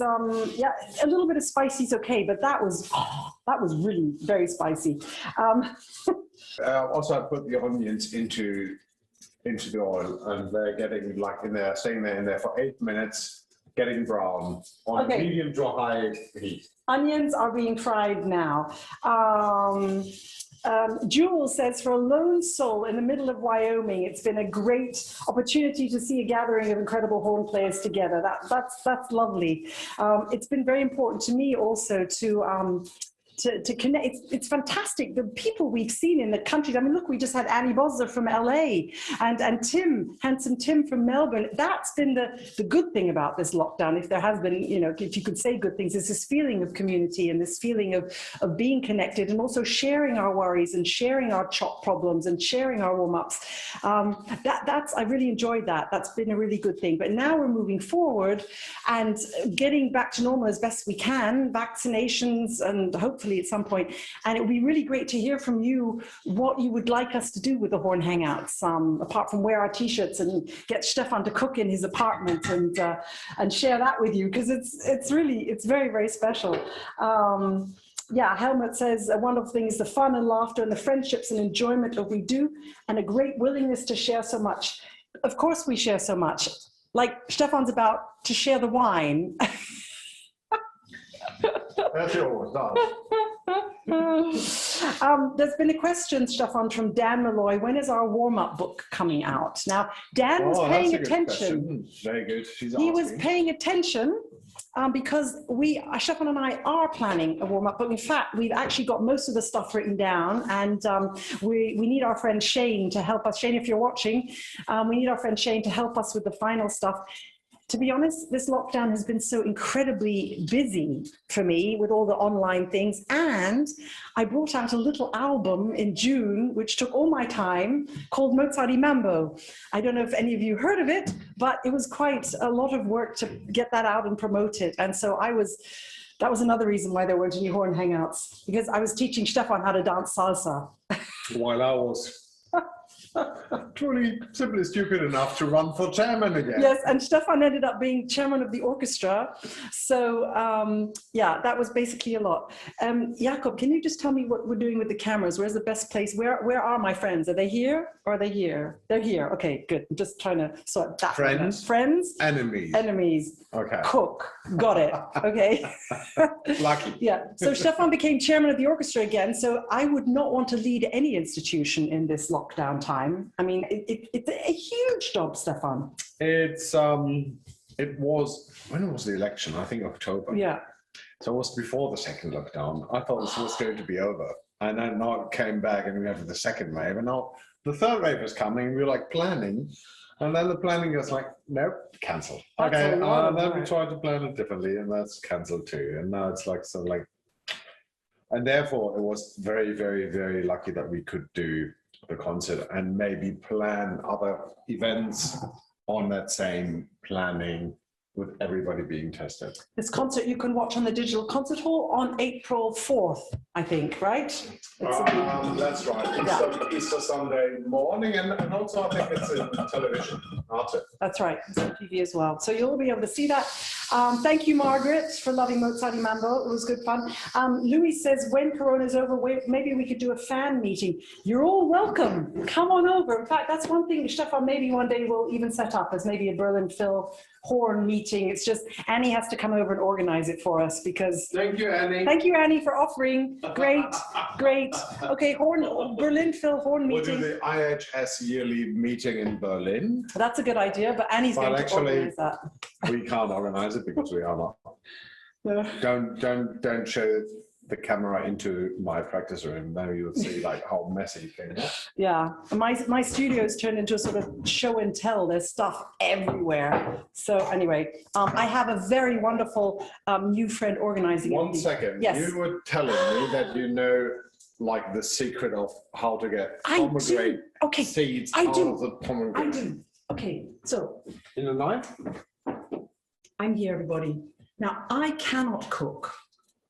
yeah, a little bit of spicy is okay, but that was really very spicy. Also, I put the onions into the oil, and they're getting staying there in there for 8 minutes, getting brown on medium to high heat. Onions are being fried now. Jules says, for a lone soul in the middle of Wyoming, it's been a great opportunity to see a gathering of incredible horn players together. That's lovely. It's been very important to me also to connect. It's fantastic, the people we've seen in the country. I mean, look, we just had Annie Bosler from LA and Tim, handsome Tim from Melbourne. That's been the good thing about this lockdown, if there has been, you know, if you could say good things, is this feeling of community and this feeling of being connected, and also sharing our worries and sharing our chop problems and sharing our warm-ups. I really enjoyed that. That's been a really good thing. But now we're moving forward and getting back to normal as best we can, vaccinations, and hopefully at some point. And it would be really great to hear from you what you would like us to do with the Horn Hangouts, apart from wear our t-shirts and get Stefan to cook in his apartment and share that with you, because it's very, very special. Yeah, Helmut says a wonderful thing is the fun and laughter and the friendships and enjoyment that we do, and a great willingness to share so much. Of course we share so much. Like Stefan's about to share the wine. That's yours, done. There's been a question, Stefan, from Dan Malloy. When is our warm-up book coming out? Now, Dan was paying attention. Very good. He was paying attention because Stefan and I are planning a warm-up book. In fact, we've actually got most of the stuff written down, and we need our friend Shane to help us. Shane, if you're watching, we need our friend Shane to help us with the final stuff. To be honest, this lockdown has been so incredibly busy for me with all the online things. And I brought out a little album in June, which took all my time, called Mozarty Mambo. I don't know if any of you heard of it, but it was quite a lot of work to get that out and promote it. And so that was another reason why there weren't any Horn Hangouts, because I was teaching Stefan how to dance salsa. While I was truly simply stupid enough to run for chairman again. Yes, and Stefan ended up being chairman of the orchestra. So yeah, that was basically a lot. Jakob, can you just tell me what we're doing with the cameras? Where's the best place? Where are my friends? Are they here or are they here? They're here. Okay, good. I'm just trying to sort that. Friends. Friends. Enemies. Enemies. Okay. Cook. Got it. Okay. Lucky. Yeah. So Stefan became chairman of the orchestra again. So I would not want to lead any institution in this lockdown time. I mean, it's a huge job, Stefan. It was, when was the election? I think October. Yeah. So it was before the second lockdown. I thought this was going to be over. And then now it came back and we have the second wave. And now the third wave is coming. We're like planning. And then the planning is like, nope, cancel. That's Okay, a lot of then we work. tried to plan it differently, and that's cancelled too. And now it's like, so like, and therefore it was very, very, very lucky that we could do the concert and maybe plan other events on that same planning with everybody being tested. This concert you can watch on the Digital Concert Hall on April 4th, I think, right? That's right. Yeah. Easter Sunday morning, and also I think it's in television. That's right, it's on TV as well. So you'll be able to see that. Thank you, Margaret, for loving Mozarty Mambo. It was good fun. Louis says, when Corona's over, maybe we could do a fan meeting. You're all welcome. Come on over. In fact, that's one thing, Stefan, maybe one day we'll even set up as maybe a Berlin Phil Horn meeting. It's just Annie has to come over and organize it for us because. Thank you, Annie. Thank you, Annie, for offering. Great, great. Okay, Berlin Phil Horn We'll meeting. do the IHS yearly meeting in Berlin. That's a good idea, but Annie's going to organize that. We can't organize it because we are not. No. Don't show the camera into my practice room. Then you'll see like how messy things are. Yeah, my studio's turned into a sort of show and tell. There's stuff everywhere. So anyway, I have a very wonderful new friend organizing. One second. Yes. You were telling me that you know like the secret of how to get pomegranate seeds out of the pomegranate. I do. Okay, so In a knife? I'm here, everybody. Now, I cannot cook.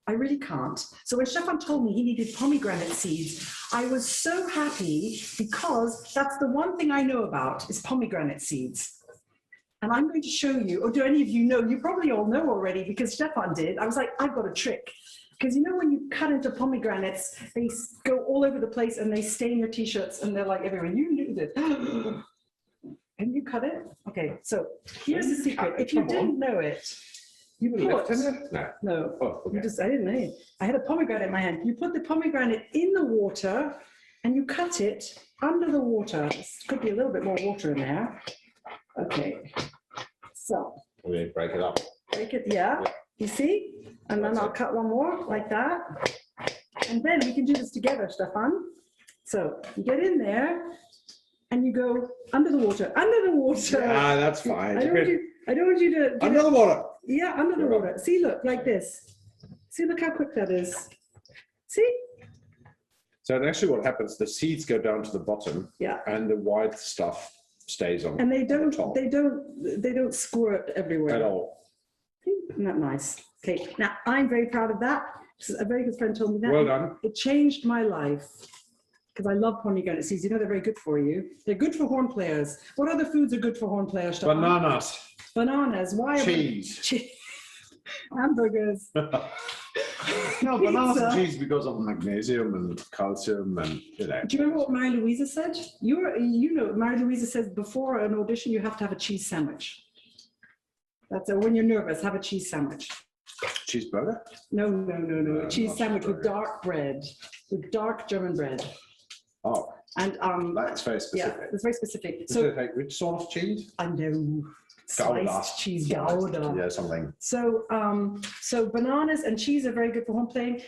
I really can't. So when Stefan told me he needed pomegranate seeds, I was so happy because that's the one thing I know about is pomegranate seeds. And I'm going to show you, or do any of you know? You probably all know already because Stefan did. I was like, I've got a trick. Because you know when you cut into pomegranates, they go all over the place and they stain your t-shirts and they're like everywhere. You knew this. Can you cut it? Okay, so here's the secret. If you didn't know it, you put, no, Oh, okay. I didn't know. I had a pomegranate in my hand. You put the pomegranate in the water and you cut it under the water. There could be a little bit more water in there. Okay, so. We break it up. Break it, yeah. You see? And then I'll cut one more like that. And then we can do this together, Stefan. So you get in there and you go under the water, under the water. Ah, that's fine. I don't want you to. Under the water. Yeah, under the water. See, look, like this. See, look how quick that is. See? So actually what happens, the seeds go down to the bottom. Yeah. And the white stuff stays on. And they top. don't squirt everywhere. At all. Isn't that nice? Okay, now I'm very proud of that. A very good friend told me that. Well done. It changed my life because I love pomegranate seeds. You know they're very good for you. They're good for horn players. What other foods are good for horn players? Stefan? Bananas. Bananas. Why? Cheese. Hamburgers. No, bananas Pizza. and cheese because of magnesium and calcium and, you know. Do you remember what Mary Louisa said? You know, Mary Louisa says before an audition you have to have a cheese sandwich. That's when you're nervous, have a cheese sandwich. Cheeseburger? No. A cheese sandwich with cheeseburger. dark bread, with dark German bread. Oh, And that's very yeah, specific. it's very specific. Is it like which sort of cheese? I know. Gouda. Sliced cheese, Gouda. Yeah, something. So, so bananas and cheese are very good for home playing.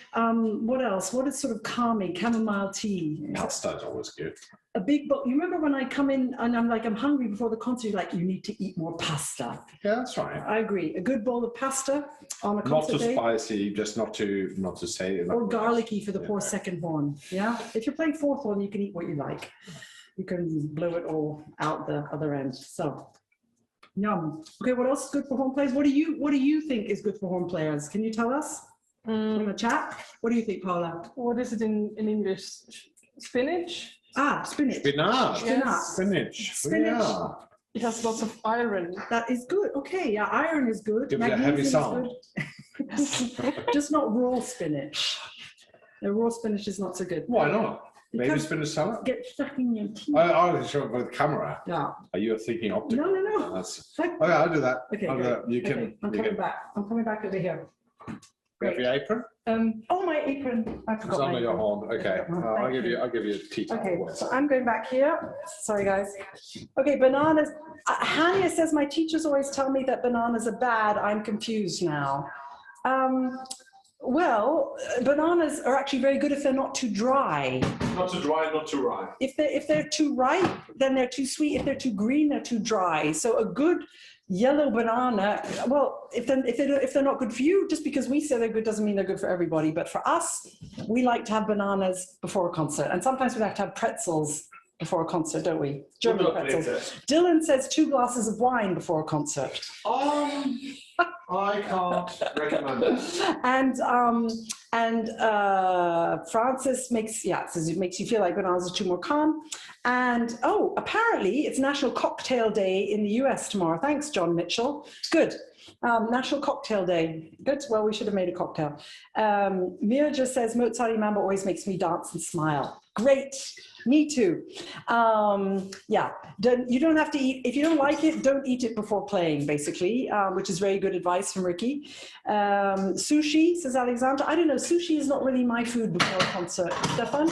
What else? What is sort of calming? Chamomile tea. Pasta is always good. A big bowl. You remember when I come in and I'm like, I'm hungry before the concert, you're like, you need to eat more pasta. Yeah, that's right. I agree. A good bowl of pasta on a Not concert too day. spicy, just not to say enough. Or garlicky for the poor Yeah. second horn. Yeah. If you're playing fourth horn, you can eat what you like. You can blow it all out the other end. So, yum. Okay, what else is good for horn players? What do you think is good for horn players? Can you tell us in the chat? What do you think, Paula? What is it in English? Spinach? Ah, spinach. Spinach. Yes. Spinach. Spinach. Yeah. It has lots of iron. That is good. Okay, yeah, iron is good. Gives you a heavy Magnesium is sound. good. Just not raw spinach. The raw spinach is not so good. Why not? Maybe Because spinach salad? get stuck in your teeth. I was sure with camera. Yeah. Are you thinking optical? No. That's, Like, okay, I'll do that. okay, I'll do great. that. You can. Okay, I'm you coming can. back. I'm coming back over here. You have your apron? Oh, my apron. I It's forgot my under your apron. horn. Okay. I'll give you a tea towel. Okay, so I'm going back here. Sorry, guys. Okay, bananas. Hania says, my teachers always tell me that bananas are bad. I'm confused now. Well, bananas are actually very good if they're not too dry. Not too dry, not too ripe. If they're too ripe, then they're too sweet. If they're too green, they're too dry. So a good yellow banana, well, if they're not good for you, just because we say they're good doesn't mean they're good for everybody. But for us, we like to have bananas before a concert. And sometimes we like to have pretzels before a concert, don't we? German pretzels. Dylan says 2 glasses of wine before a concert. I can't recommend it. And Francis says it makes you feel like bananas are too more calm. And apparently it's National Cocktail Day in the US tomorrow. Thanks, John Mitchell. Good. National Cocktail Day. Good. Well, we should have made a cocktail. Mia just says Mozarty Mambo always makes me dance and smile. Great. Me too. You don't have to eat, if you don't like it, don't eat it before playing, basically, which is very good advice from Ricky. Sushi, says Alexandra. I don't know, sushi is not really my food before a concert. Stefan?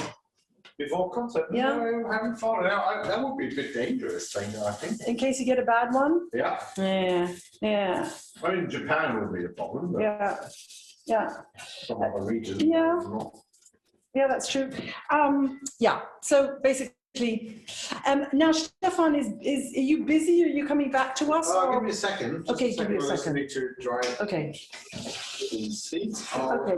Before concert? Yeah. No, I haven't thought it out. That would be a bit dangerous thing, I think. In case you get a bad one? Yeah. Yeah. I mean, Japan would be a problem. But Yeah. some other regions. Yeah. Yeah, that's true. So basically, now Stefan, are you busy? Are you coming back to us? Give me a second. Okay, give me a second. I need to dry Okay. the seats. Okay.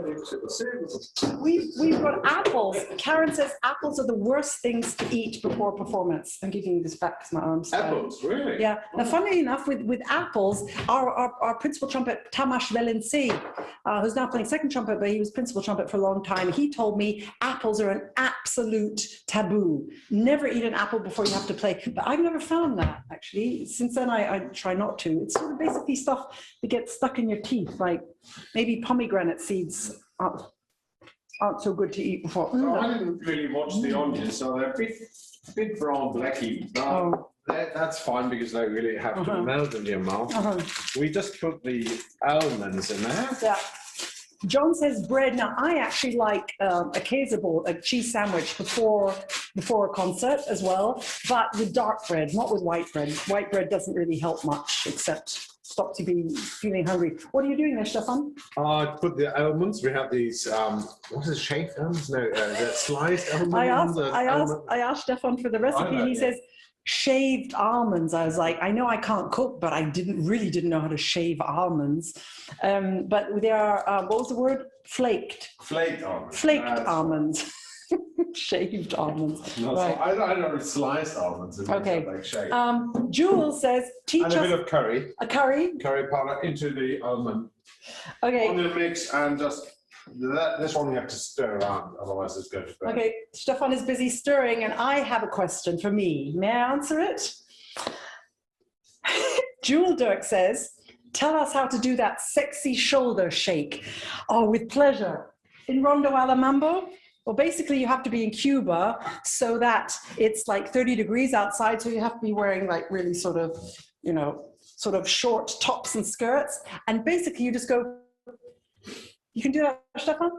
We've got apples. Karen says apples are the worst things to eat before performance. I'm giving you this back because my arm's tired. Apples, really? Yeah. Now, funnily enough, with apples, our principal trumpet, Tamas Velenci, who's now playing second trumpet, but he was principal trumpet for a long time, he told me apples are an absolute taboo. Never eat an apple before you have to play. But I've never found that, actually. Since then, I try not to. It's sort of basically stuff that gets stuck in your teeth, like maybe pomegranate seeds aren't so good to eat before. I didn't really watch the onions, so they're a bit brown blacky. That's fine because they really have to melt in your mouth. We just put the almonds in there. Yeah. John says bread. Now, I actually like a Käsebowl, a cheese sandwich before a concert as well, but with dark bread, not with white bread. White bread doesn't really help much, except stops you feeling hungry. What are you doing there, Stefan? I put the almonds. We have these, what is it, shaved almonds? No, the sliced almonds. I asked Stefan for the recipe, and he says, shaved almonds. I was like, I know I can't cook, but I really didn't know how to shave almonds. But they are, what was the word? Flaked. Flaked almonds. Flaked almonds. Shaved almonds. No, right. so I know sliced almonds. Okay. Like shaved. Jules says, teach us. And a bit of curry. A curry? Curry powder into the almond. Okay. On the mix, and just this one we have to stir around, otherwise it's good. Okay, Stefan is busy stirring, and I have a question for me. May I answer it? Jewel Dirk says, tell us how to do that sexy shoulder shake. Oh, with pleasure. In Rondo alla Mambo? Well, basically you have to be in Cuba so that it's like 30 degrees outside. So you have to be wearing like really sort of short tops and skirts. And basically you just go, you can do that, Stefan?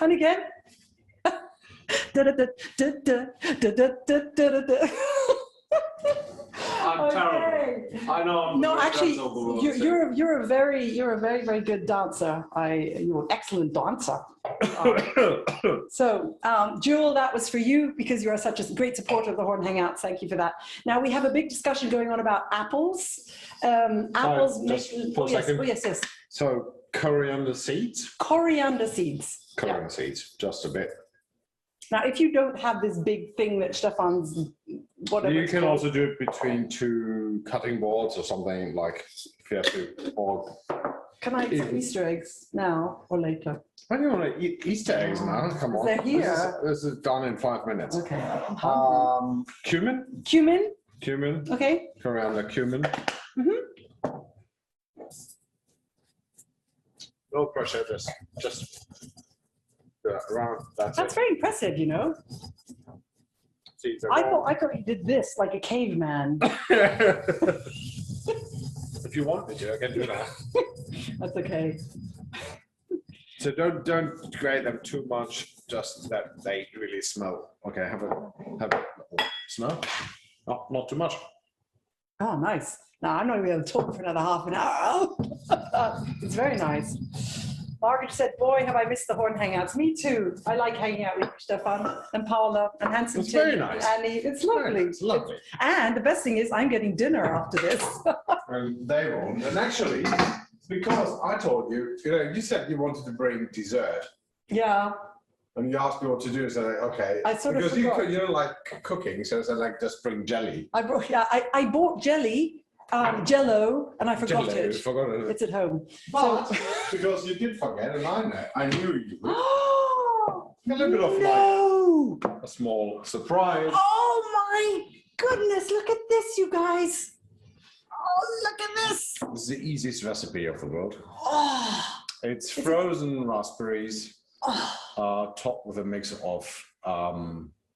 And again. I'm terrible. I know. No, actually, you're a very very good dancer. You're an excellent dancer. So, Jewel, that was for you because you are such a great supporter of the Horn Hangouts. Thank you for that. Now we have a big discussion going on about apples. Apples. Yes. So coriander seeds. Coriander seeds. Coriander seeds, just a bit. Now, if you don't have this big thing that Stefan's, whatever. You can also do it between 2 cutting boards or something, like if you have to. Or can I eat some Easter eggs now or later? Why do you want to eat Easter eggs now? Come on. They're here. This is done in 5 minutes. Okay. Cumin. Cumin. Okay. Coriander, cumin. No pressure, just around. That's very impressive, you know. I thought you did this like a caveman. If you want me to, I can do that. That's okay. So don't grate them too much, just that they really smell. Okay, have a smell. Not too much. Oh, nice. Now I'm not going to be able to talk for another half an hour. It's very nice. Margaret said, boy, have I missed the Horn Hangouts. Me too. I like hanging out with Stefan and Paula and handsome It's Tim very nice. and Annie. It's lovely. It's lovely. And the best thing is I'm getting dinner after this. And they won't. And actually, because I told you, you said you wanted to bring dessert. Yeah. And you asked me what to do, so like, okay. I sort of because forgot. you don't like cooking, so it's like just bring jelly. I bought jelly, Jello, and I forgot Jello, it. forgot it. It's at home. But So, because you did forget, and I knew you would. oh, A little bit of no. like a small surprise. Oh my goodness, look at this, you guys. Oh, look at this. This is the easiest recipe of the world. Oh, It's frozen raspberries, oh. topped with a mix of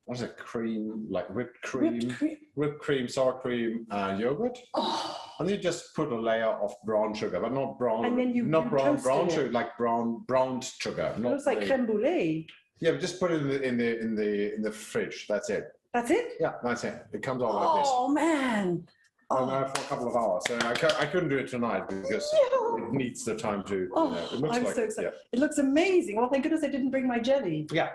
what is it? Cream, like whipped cream, sour cream, yogurt. Oh. And you just put a layer of brown sugar, but not brown. And then you brown toasted sugar, it. like browned sugar. It Not looks like the- creme brulee. Yeah, but just put it in the fridge. That's it. That's it? Yeah, that's it. It comes out like this. Oh, man. And for a couple of hours. So I couldn't do it tonight because it needs the time to. Oh, it looks I'm like, so excited. It looks amazing. Well, thank goodness I didn't bring my jelly. Yeah.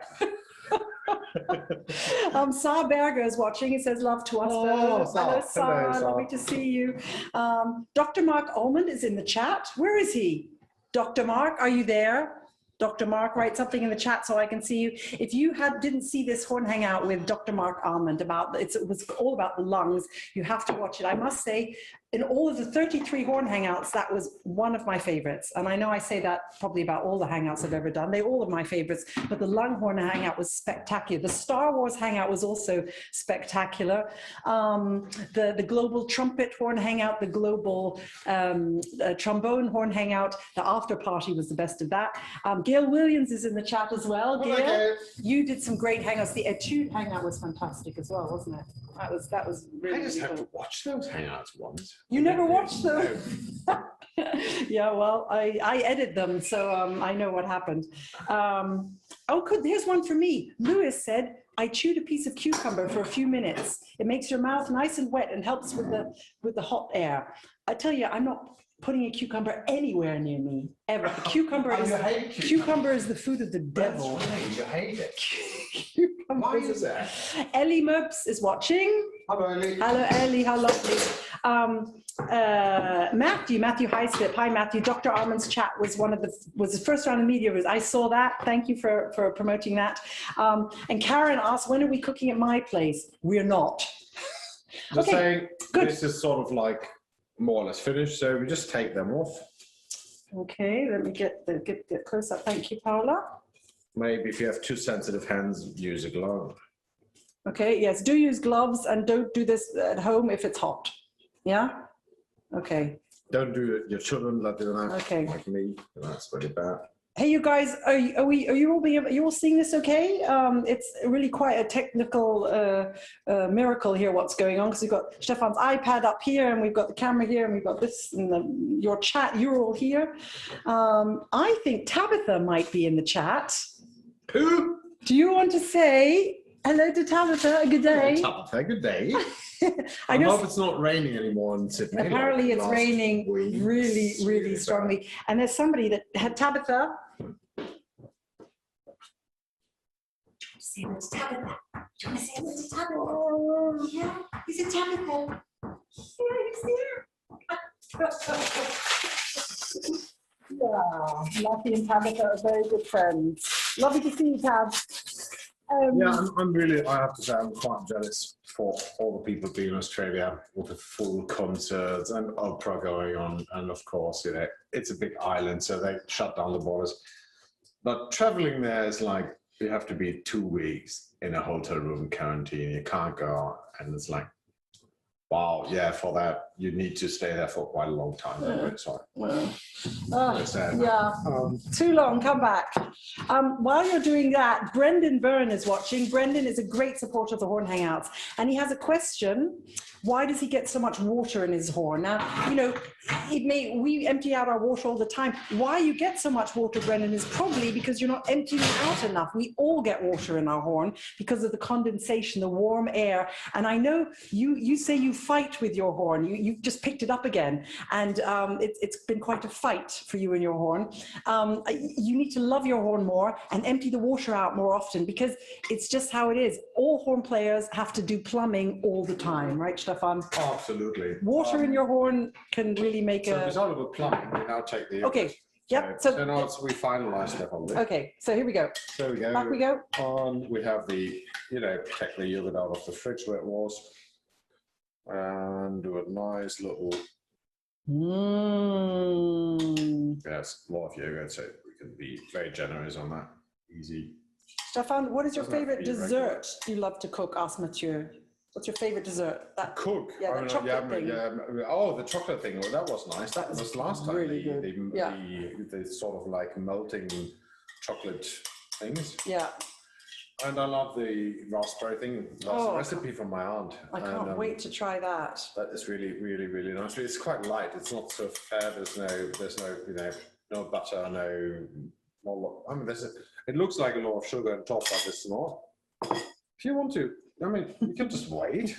Sa Berger is watching. He says, love to us. Oh, both. Sa. Hello, Sa. Hello, Sa. Lovely to see you. Dr. Mark Ullman is in the chat. Where is he? Dr. Mark, are you there? Dr. Mark, write something in the chat so I can see you. If you didn't see this Horn Hangout with Dr. Mark Almond it was all about the lungs, you have to watch it. I must say, in all of the 33 Horn Hangouts, that was one of my favorites. And I know I say that probably about all the Hangouts I've ever done. They're all of my favorites, but the Lung Horn Hangout was spectacular. The Star Wars Hangout was also spectacular. The Global Trumpet Horn Hangout, the Global Trombone Horn Hangout, the After Party was the best of that. Gail Williams is in the chat as well. Gail, you did some great Hangouts. The Etude Hangout was fantastic as well, wasn't it? That was really, I just really have cool. to watch those hangouts once. You never watched them? Yeah, well, I edit them, so I know what happened. Here's one for me. Lewis said, I chewed a piece of cucumber for a few minutes. It makes your mouth nice and wet and helps with the hot air. I tell you, I'm not putting a cucumber anywhere near me, ever. Cucumber is the food of the devil. You hate it. Cucumber Why is that? Ellie Mopes is watching. Hello, Ellie. Hello, Ellie, how lovely. Matthew Highslip. Hi, Matthew. Dr. Armand's chat was the first round of media reviews. I saw that. Thank you for promoting that. And Karen asked, when are we cooking at my place? We're not. Just Okay, saying, good. this is sort of like more or less finished, so we just take them off. Okay, let me get close up. Thank you, Paula. Maybe if you have too sensitive hands, use a glove. Okay, yes, do use gloves and don't do this at home if it's hot. Yeah? Okay. Don't do it. Your children love doing that. Okay. Like me. That's really bad. Hey, you guys, are you all seeing this okay? It's really quite a technical miracle here, what's going on, because we've got Stefan's iPad up here, and we've got the camera here, and we've got this in your chat. You're all here. I think Tabitha might be in the chat. Who? Do you want to say hello to Tabitha? Good day. Tabitha, good day. I I know. hope it's not raining anymore in Sydney. Apparently, like it's last raining week. really, It's really bad. strongly. And there's somebody that had Tabitha. Say hello to Tabitha. Do you want to say hello to Tabitha? Yeah, is it Tabitha? Yeah, he's here. Yeah, Lucky and Tabitha are very good friends. Lovely to see you, Tab. Yeah, I'm really, I have to say, I'm quite jealous for all the people being in Australia with the full concerts and opera going on. And of course, you know, it's a big island, so they shut down the borders. But traveling there is like, you have to be 2 weeks in a hotel room quarantine. You can't go out. And it's like, wow, yeah, for that, you need to stay there for quite a long time. I'm really sorry. Very sad. Yeah, too long, come back. While you're doing that, Brendan Byrne is watching. Brendan is a great supporter of the Horn Hangouts, and he has a question. why does he get so much water in his horn? Now, you know, we empty out our water all the time. Why you get so much water, Brennan, is probably because you're not emptying out enough. We all get water in our horn because of the condensation, the warm air. And I know you say you fight with your horn. You just picked it up again. And it's been quite a fight for you and your horn. You need to love your horn more and empty the water out more often, because it's just how it is. All horn players have to do plumbing all the time, right, Stefan? Oh, absolutely. Water in your horn can really make so a... So of a plumbing, we now take the... Okay, yep. So now we finalised that on this. Okay, so here we go. There we go. Back we go. On, we have the, you know, take the yogurt out of the fridge where it was. And do a nice little... Yes, a lot of yogurt, so we can be very generous on that. Easy. Stefan, what is your favorite dessert you love to cook? Asked Mathieu. What's your favorite dessert? Cook? Yeah, the chocolate thing. Oh, the chocolate thing. Well, that was nice. That was last time. Really good. The sort of like melting chocolate things. Yeah. And I love the raspberry thing. That's a recipe from my aunt. I can't wait to try that. That is really, really, really nice. It's quite light. It's not so fair. There's no, you know, no butter, no. I mean, it looks like a lot of sugar on top, but it's not. If you want to, I mean, you can just wait.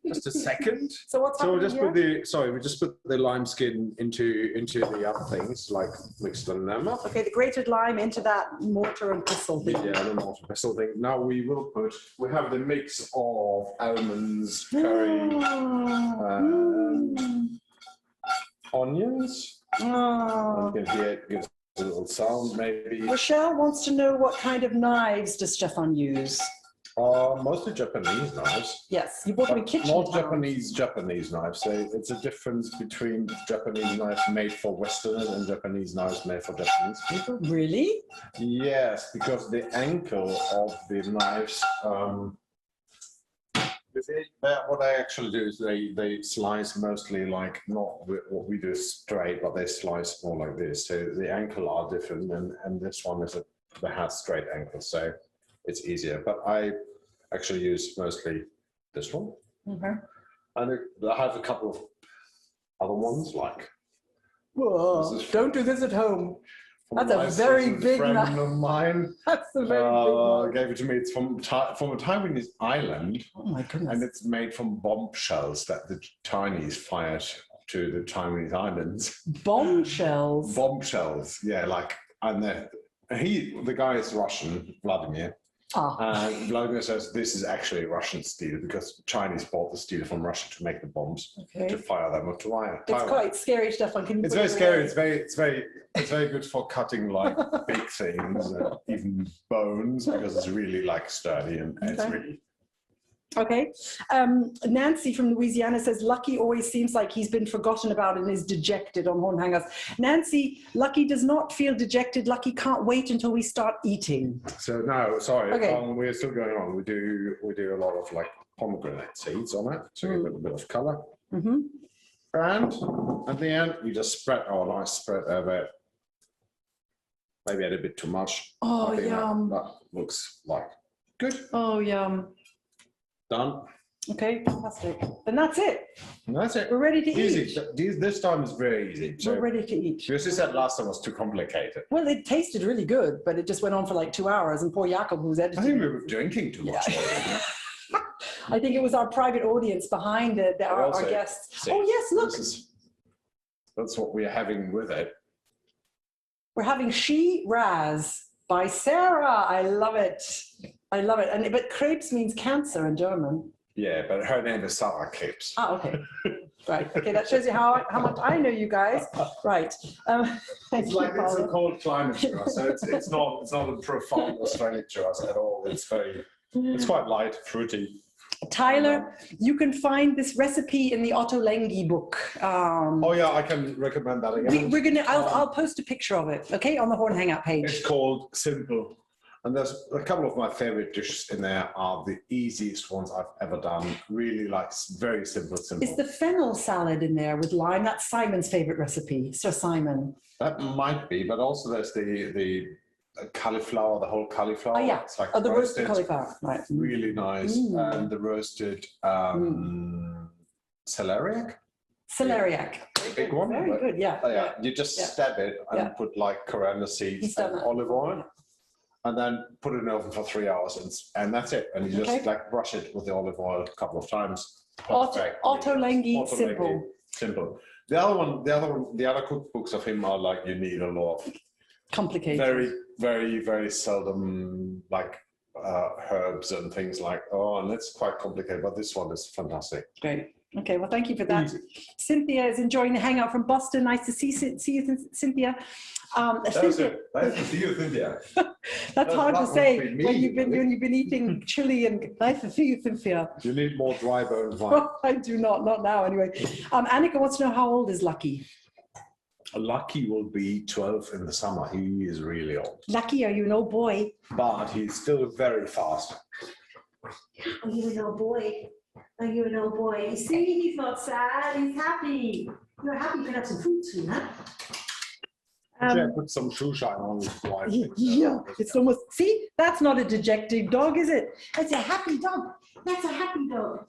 Just a second. So what's happening here? We just put the lime skin into the other things, like mixed them up. Okay, the grated lime into that mortar and pestle thing. Yeah, the mortar and pestle thing. Now we have the mix of almonds, curry, onions. Oh. You can hear it gives a little sound, maybe. Rochelle wants to know what kind of knives does Stefan use? Mostly Japanese knives. Yes, you bought them in kitchen. Not Japanese knives. So it's a difference between Japanese knives made for Westerners and Japanese knives made for Japanese people. Really? Yes, because the ankle of the knives. What they actually do is they slice mostly like not what we do straight, but they slice more like this. So the ankle are different, and this one is that has straight ankle, so it's easier. But I actually use mostly this one, and I have a couple of other ones like. Whoa! Don't do this at home. That's a very big knife. Of mine. That's a very big knife. Gave it to me. It's from a Taiwanese island. Oh my goodness! And it's made from bombshells that the Chinese fired to the Taiwanese islands. Bombshells. Bombshells, yeah. Like, and the guy is Russian, Vladimir. And Vladimir says this is actually Russian steel because Chinese bought the steel from Russia to make the bombs to fire them up to Taiwan. It's quite scary, Stefan. Can you? It's very scary. It's very good for cutting like big things, and even bones, because it's really like sturdy and it's really. Okay. Nancy from Louisiana says, Lucky always seems like he's been forgotten about and is dejected on Horn Hangouts. Nancy, Lucky does not feel dejected. Lucky can't wait until we start eating. So no, sorry, we're still going on. We do a lot of like pomegranate seeds on it to give it a bit of color. And at the end, we just spread our nice spread over it. Maybe add a bit too much. Oh, yum. That looks like good. Oh, yum. Done. Okay, fantastic. Then that's it. And that's it. We're ready to easy. eat. This time is very easy. We're ready to eat. Because you said last time was too complicated. Well, it tasted really good, but it just went on for like 2 hours, and poor Jakob, who was editing. I think we were drinking too much. I think it was our private audience behind our guests. Oh, yes, look. That's what we're having with it. We're having She Raz by Sarah. I love it. I love it. But Krebs means cancer in German. Yeah, but her name is Sarah Krebs. Ah, okay. Right. Okay, that shows you how much I know you guys. Right. It's like it's a cold climate to us, so it's not a profound Australian to us at all. It's quite light, fruity. Tyler, you can find this recipe in the Otto Lengi book. Oh yeah, I can recommend that again. I'll post a picture of it, okay, on the Horn Hangout page. It's called Simple. And there's a couple of my favorite dishes in there are the easiest ones I've ever done. Really like very simple. Is the fennel salad in there with lime? That's Simon's favorite recipe, Sir Simon. That might be, but also there's cauliflower, the whole cauliflower. Oh, yeah. It's like the roasted cauliflower. Right. Really nice. And the roasted celeriac. Celeriac. Big one. Very good, yeah. Yeah. You just stab it and put like coriander seeds and olive oil. And then put it in the oven for 3 hours, and that's it. And you just like brush it with the olive oil a couple of times. Ottolenghi, simple. Simple. The other cookbooks of him are like you need a lot of complicated, very, very, very seldom like herbs and things like. And it's quite complicated. But this one is fantastic. Great. Okay, well, thank you for that. Cynthia is enjoying the hangout from Boston. Nice to see you, Cynthia. Nice to see you, Cynthia. That's hard to say when you've been eating chili and nice to see you, Cynthia. You need more dry bone wine. I do not now anyway. Annika wants to know how old is Lucky? Lucky will be 12 in the summer. He is really old. Lucky, are you an old boy? But he's still very fast. Are you an old boy? Are you an old boy? You see, he's not sad, he's happy. You're happy, you can have some food soon, huh? Put some shoe shine on his wife. Yeah, it's almost, see, that's not a dejected dog, is it? It's a happy dog. That's a happy dog.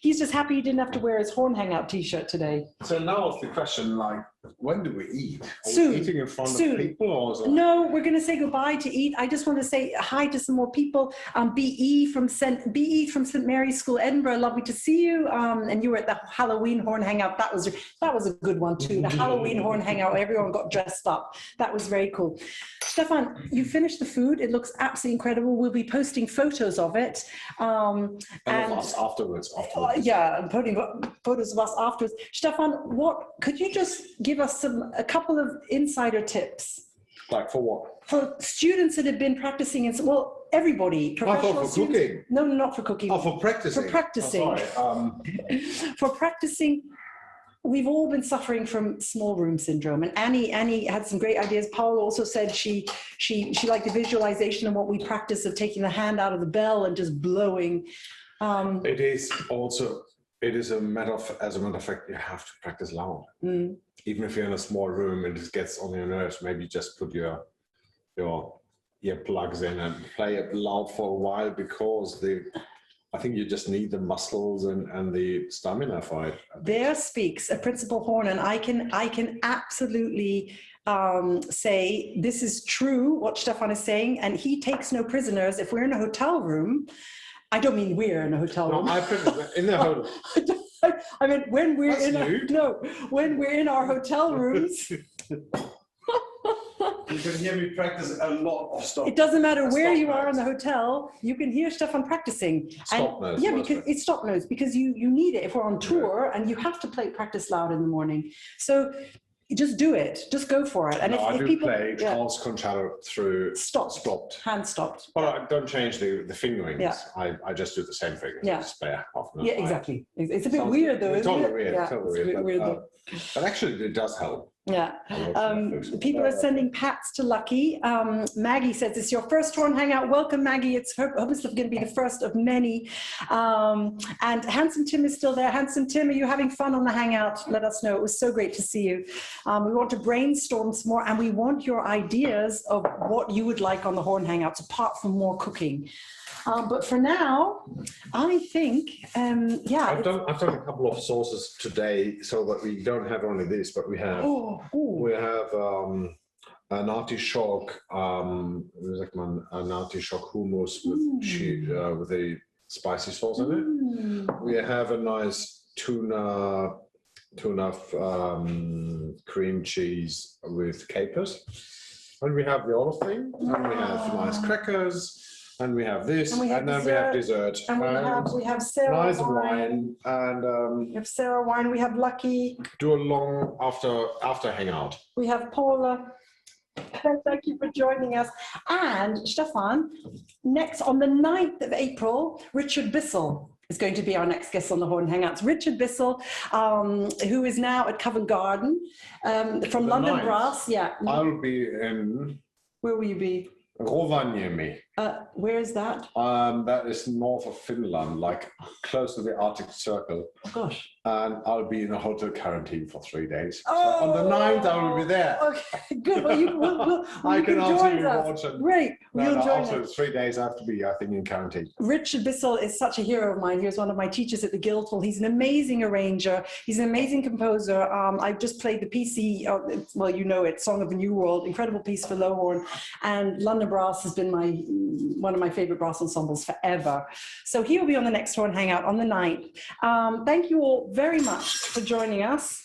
He's just happy he didn't have to wear his Horn Hangout t-shirt today. So now it's the question, like, when do we eat? Are soon. We eating in front of people or something? No, we're going to say goodbye to eat. I just want to say hi to some more people. BE from St Mary's School, Edinburgh. Lovely to see you. And you were at the Halloween Horn Hangout. That was a good one too. The Halloween Horn Hangout. Everyone got dressed up. That was very cool. Stefan, you finished the food. It looks absolutely incredible. We'll be posting photos of it. And of us afterwards. Yeah, and putting photos of us afterwards. Stefan, could you just give us a couple of insider tips? Like for what? For students that have been practicing, everybody. For cooking? No, not for cooking. Oh, for practicing? For practicing. Oh, sorry. For practicing, we've all been suffering from small room syndrome. And Annie had some great ideas. Paula also said she liked the visualization of what we practice of taking the hand out of the bell and just blowing. It is also, as a matter of fact, you have to practice loud. Even if you're in a small room and it gets on your nerves, maybe just put your earplugs in and play it loud for a while, because I think you just need the muscles and the stamina for it. There speaks a principal horn, and I can absolutely say this is true, what Stefan is saying, and he takes no prisoners. If we're in a hotel room, I don't mean we're in a hotel room. No, in the hotel. I mean, when we're when we're in our hotel rooms. You can hear me practice a lot of stuff. It doesn't matter where you are in the hotel, you can hear Stefan practicing. Stop nose. Yeah, because it's stop nose, because you need it if we're on tour, and you have to practice loud in the morning. So just do it. Just go for it. And I do play Charles Concerto through stopped. Hand stopped. Well, I don't change the fingerings. Yeah. I just do the same thing. Yeah. Just play half an hour. Yeah, exactly. It's a bit weird though, isn't it? Weird, Yeah, totally it's a bit weird though. But actually it does help. Yeah. People are sending pats to Lucky. Maggie says, it's your first Horn Hangout. Welcome, Maggie. It's hopefully going to be the first of many. And Handsome Tim is still there. Handsome Tim, are you having fun on the Hangout? Let us know. It was so great to see you. We want to brainstorm some more, and we want your ideas of what you would like on the Horn Hangouts, apart from more cooking. But for now, I think, I've done a couple of sauces today, so that we don't have only this, but we have an artichoke, an artichoke hummus with a spicy sauce in it. We have a nice tuna cream cheese with capers, and we have the other thing, and we have nice crackers. And we have this, and then we have dessert. And we have Sarah nice wine, and we have Sarah wine. We have Lucky. Do a long after hangout. We have Paula. Thank you for joining us. And Stefan, next on the 9th of April, Richard Bissell is going to be our next guest on the Horn Hangouts. Richard Bissell, who is now at Covent Garden, from London 9th. Brass. Yeah. I'll be in. Where will you be? Rovaniemi. Where is that? That is north of Finland, like close to the Arctic Circle. Oh, gosh. And I'll be in a hotel quarantine for 3 days. Oh, so on the 9th, I will be there. Okay, good. Well, I can also join us. watch and Great. You'll join after us. 3 days, I have to be, I think, in quarantine. Richard Bissell is such a hero of mine. He was one of my teachers at the Guildhall. He's an amazing arranger. He's an amazing composer. I've just played the PC, well, you know it, Song of the New World, incredible piece for low horn. And London Brass has been one of my favorite brass ensembles forever. So he will be on the next Horn Hangout on the 9th. Thank you all very much for joining us.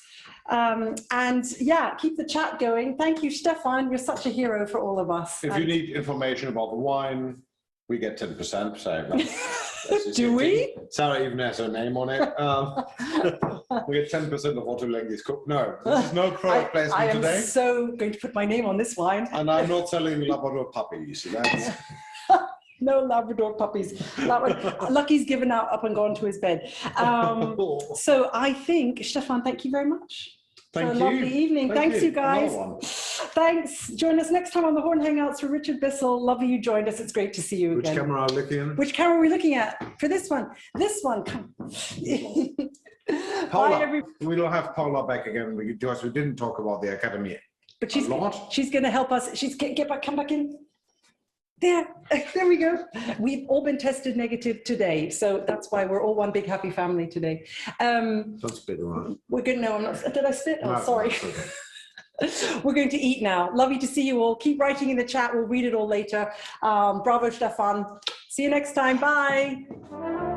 And yeah, keep the chat going. Thank you, Stefan. You're such a hero for all of us. If you need information about the wine, we get 10%. So do we? Sarah even has her name on it. We get 10% of what Lengi's cook. No, this is no product placement today. I am so going to put my name on this wine. And I'm not selling Labrador puppies. That's... No Labrador puppies. That one, Lucky's given up and gone to his bed. So I think, Stefan, thank you very much. Thank you. Lovely evening. Thanks, you guys. Thanks. Join us next time on the Horn Hangouts for Richard Bissell. Lovely you joined us. It's great to see you again. Which camera are we looking at? Which camera are we looking at? For this one. This one. Come. Paula. We will have Paula back again because we didn't talk about the academy. But she's going to help us. She's come back in. There we go. We've all been tested negative today, so that's why we're all one big happy family today. Don't spit around. We're good. No, I'm not. Did I spit? Oh, No, sorry. We're going to eat now. Lovely to see you all. Keep writing in the chat. We'll read it all later. Bravo, Stefan. See you next time. Bye.